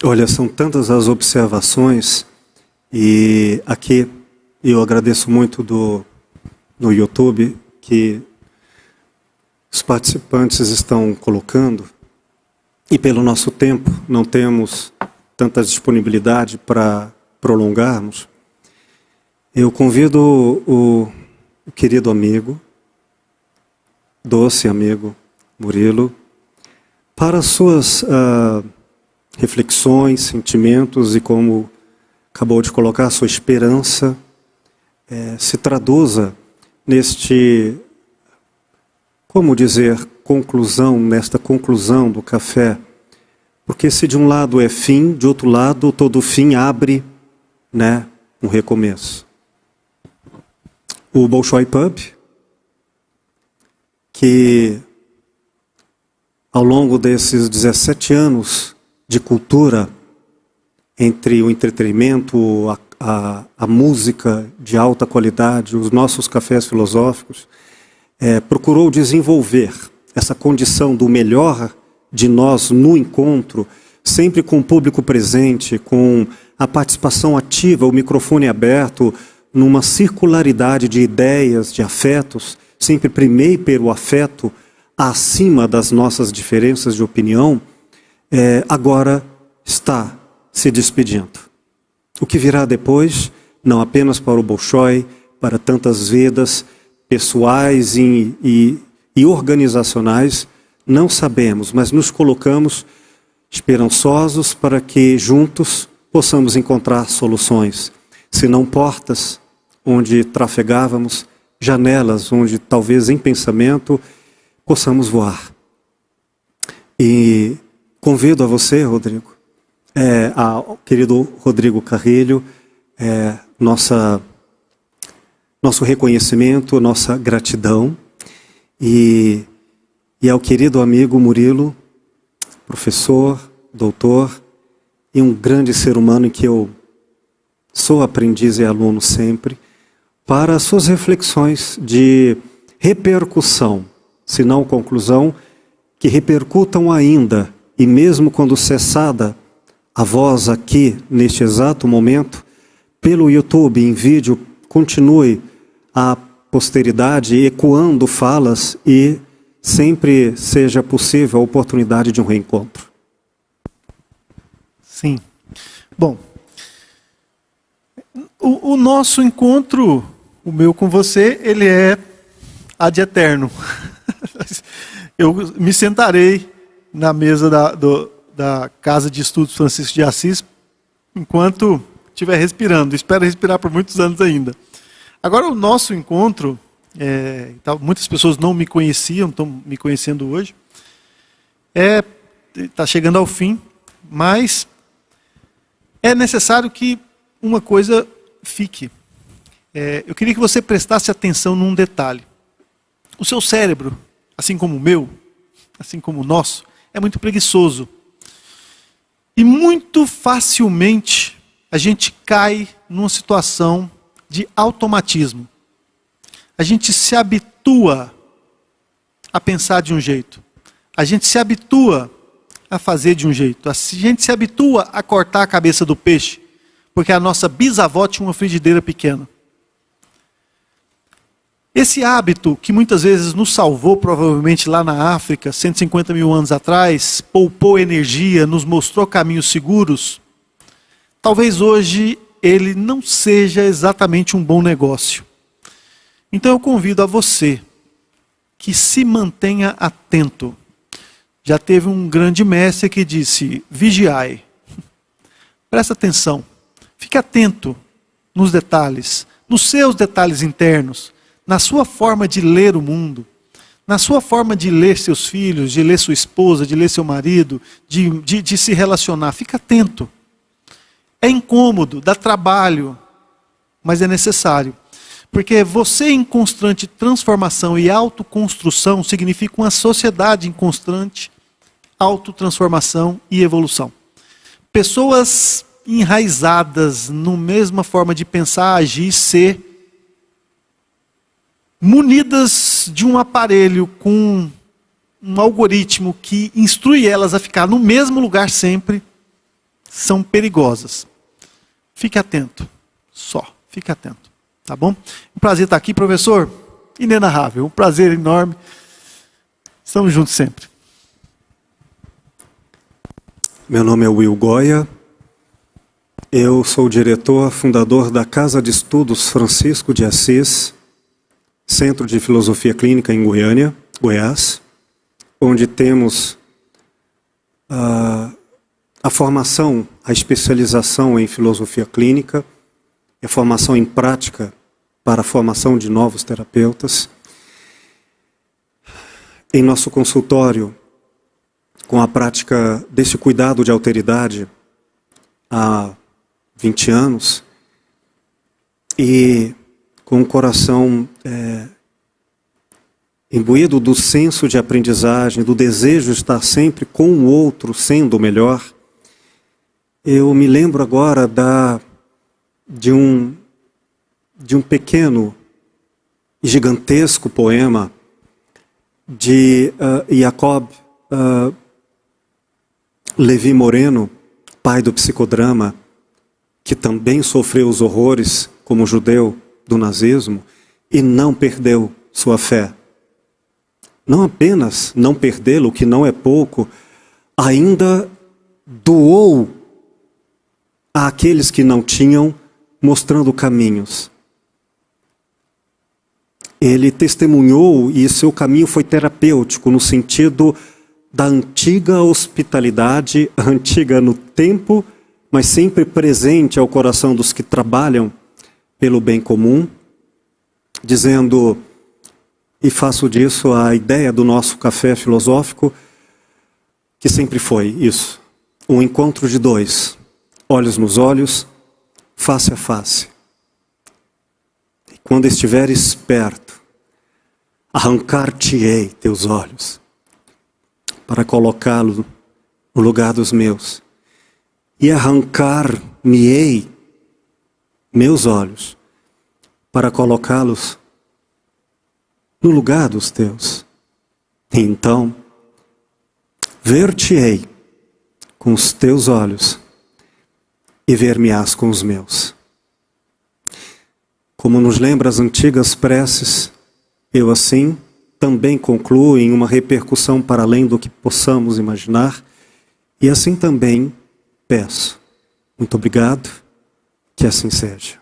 Olha, são tantas as observações, e aqui eu agradeço muito no YouTube que os participantes estão colocando, e pelo nosso tempo não temos tanta disponibilidade para prolongarmos. Eu convido o querido amigo, doce amigo Murilo, para suas reflexões, sentimentos e, como acabou de colocar, sua esperança se traduza neste, como dizer, nesta conclusão do café. Porque se de um lado é fim, de outro lado todo fim abre, né, um recomeço. O Bolshoi Pub, que ao longo desses 17 anos de cultura, entre o entretenimento, a música de alta qualidade, os nossos cafés filosóficos, procurou desenvolver essa condição do melhor de nós no encontro, sempre com o público presente, com a participação ativa, o microfone aberto, numa circularidade de ideias, de afetos, sempre primeiro o afeto acima das nossas diferenças de opinião, agora está se despedindo. O que virá depois, não apenas para o Bolshoi, para tantas vidas pessoais e organizacionais, não sabemos, mas nos colocamos esperançosos para que juntos possamos encontrar soluções. Se não portas onde trafegávamos, janelas onde talvez em pensamento possamos voar. E convido a você, Rodrigo, ao querido Rodrigo Carrilho, nosso reconhecimento, nossa gratidão, e ao querido amigo Murilo, professor, doutor, e um grande ser humano em que eu sou aprendiz e aluno sempre, para as suas reflexões de repercussão, se não conclusão, que repercutam ainda, e mesmo quando cessada a voz aqui, neste exato momento, pelo YouTube, em vídeo, continue a posteridade ecoando falas e sempre seja possível a oportunidade de um reencontro. Sim. Bom, o nosso encontro, o meu com você, ele é ad eterno. Eu me sentarei na mesa da Casa de Estudos Francisco de Assis enquanto estiver respirando. Espero respirar por muitos anos ainda. Agora, o nosso encontro, muitas pessoas não me conheciam, estão me conhecendo hoje, está chegando ao fim, mas é necessário que uma coisa fique. Eu queria que você prestasse atenção num detalhe. O seu cérebro, assim como o meu, assim como o nosso, é muito preguiçoso. E muito facilmente a gente cai numa situação de automatismo. A gente se habitua a pensar de um jeito. A gente se habitua a fazer de um jeito. A gente se habitua a cortar a cabeça do peixe porque a nossa bisavó tinha uma frigideira pequena. Esse hábito, que muitas vezes nos salvou, provavelmente lá na África, 150 mil anos atrás, poupou energia, nos mostrou caminhos seguros, talvez hoje ele não seja exatamente um bom negócio. Então eu convido a você que se mantenha atento. Já teve um grande mestre que disse: vigiai. Presta atenção. Fique atento nos detalhes, nos seus detalhes internos, na sua forma de ler o mundo, na sua forma de ler seus filhos, de ler sua esposa, de ler seu marido, de se relacionar. Fique atento. É incômodo, dá trabalho, mas é necessário. Porque você em constante transformação e autoconstrução significa uma sociedade em constante autotransformação e evolução. Pessoas enraizadas na mesma forma de pensar, agir, ser, munidas de um aparelho com um algoritmo que instrui elas a ficar no mesmo lugar sempre, são perigosas. Fique atento, só, fique atento, tá bom? Um prazer estar aqui, professor, inenarrável, um prazer enorme. Estamos juntos sempre. Meu nome é Will Goya, eu sou diretor, fundador da Casa de Estudos Francisco de Assis, Centro de Filosofia Clínica em Goiânia, Goiás, onde temos a formação, a especialização em filosofia clínica, a formação em prática para a formação de novos terapeutas. Em nosso consultório, com a prática desse cuidado de alteridade há 20 anos, e com o coração imbuído do senso de aprendizagem, do desejo de estar sempre com o outro, sendo o melhor, eu me lembro agora de um pequeno e gigantesco poema de Jacob Levi Moreno, pai do psicodrama, que também sofreu os horrores como judeu do nazismo e não perdeu sua fé. Não apenas não perdê-lo, o que não é pouco, ainda doou àqueles que não tinham, mostrando caminhos. Ele testemunhou e seu caminho foi terapêutico no sentido da antiga hospitalidade, antiga no tempo, mas sempre presente ao coração dos que trabalham pelo bem comum, dizendo, e faço disso a ideia do nosso café filosófico, que sempre foi isso, um encontro de dois, olhos nos olhos, face a face. E quando estiveres perto, arrancar-te-ei teus olhos, para colocá-lo no lugar dos meus. E arrancar-me-ei meus olhos, para colocá-los no lugar dos teus. E então, ver-te-ei com os teus olhos, e ver-me-ás com os meus. Como nos lembra as antigas preces, eu assim também concluo em uma repercussão para além do que possamos imaginar, e assim também peço. Muito obrigado, que assim seja.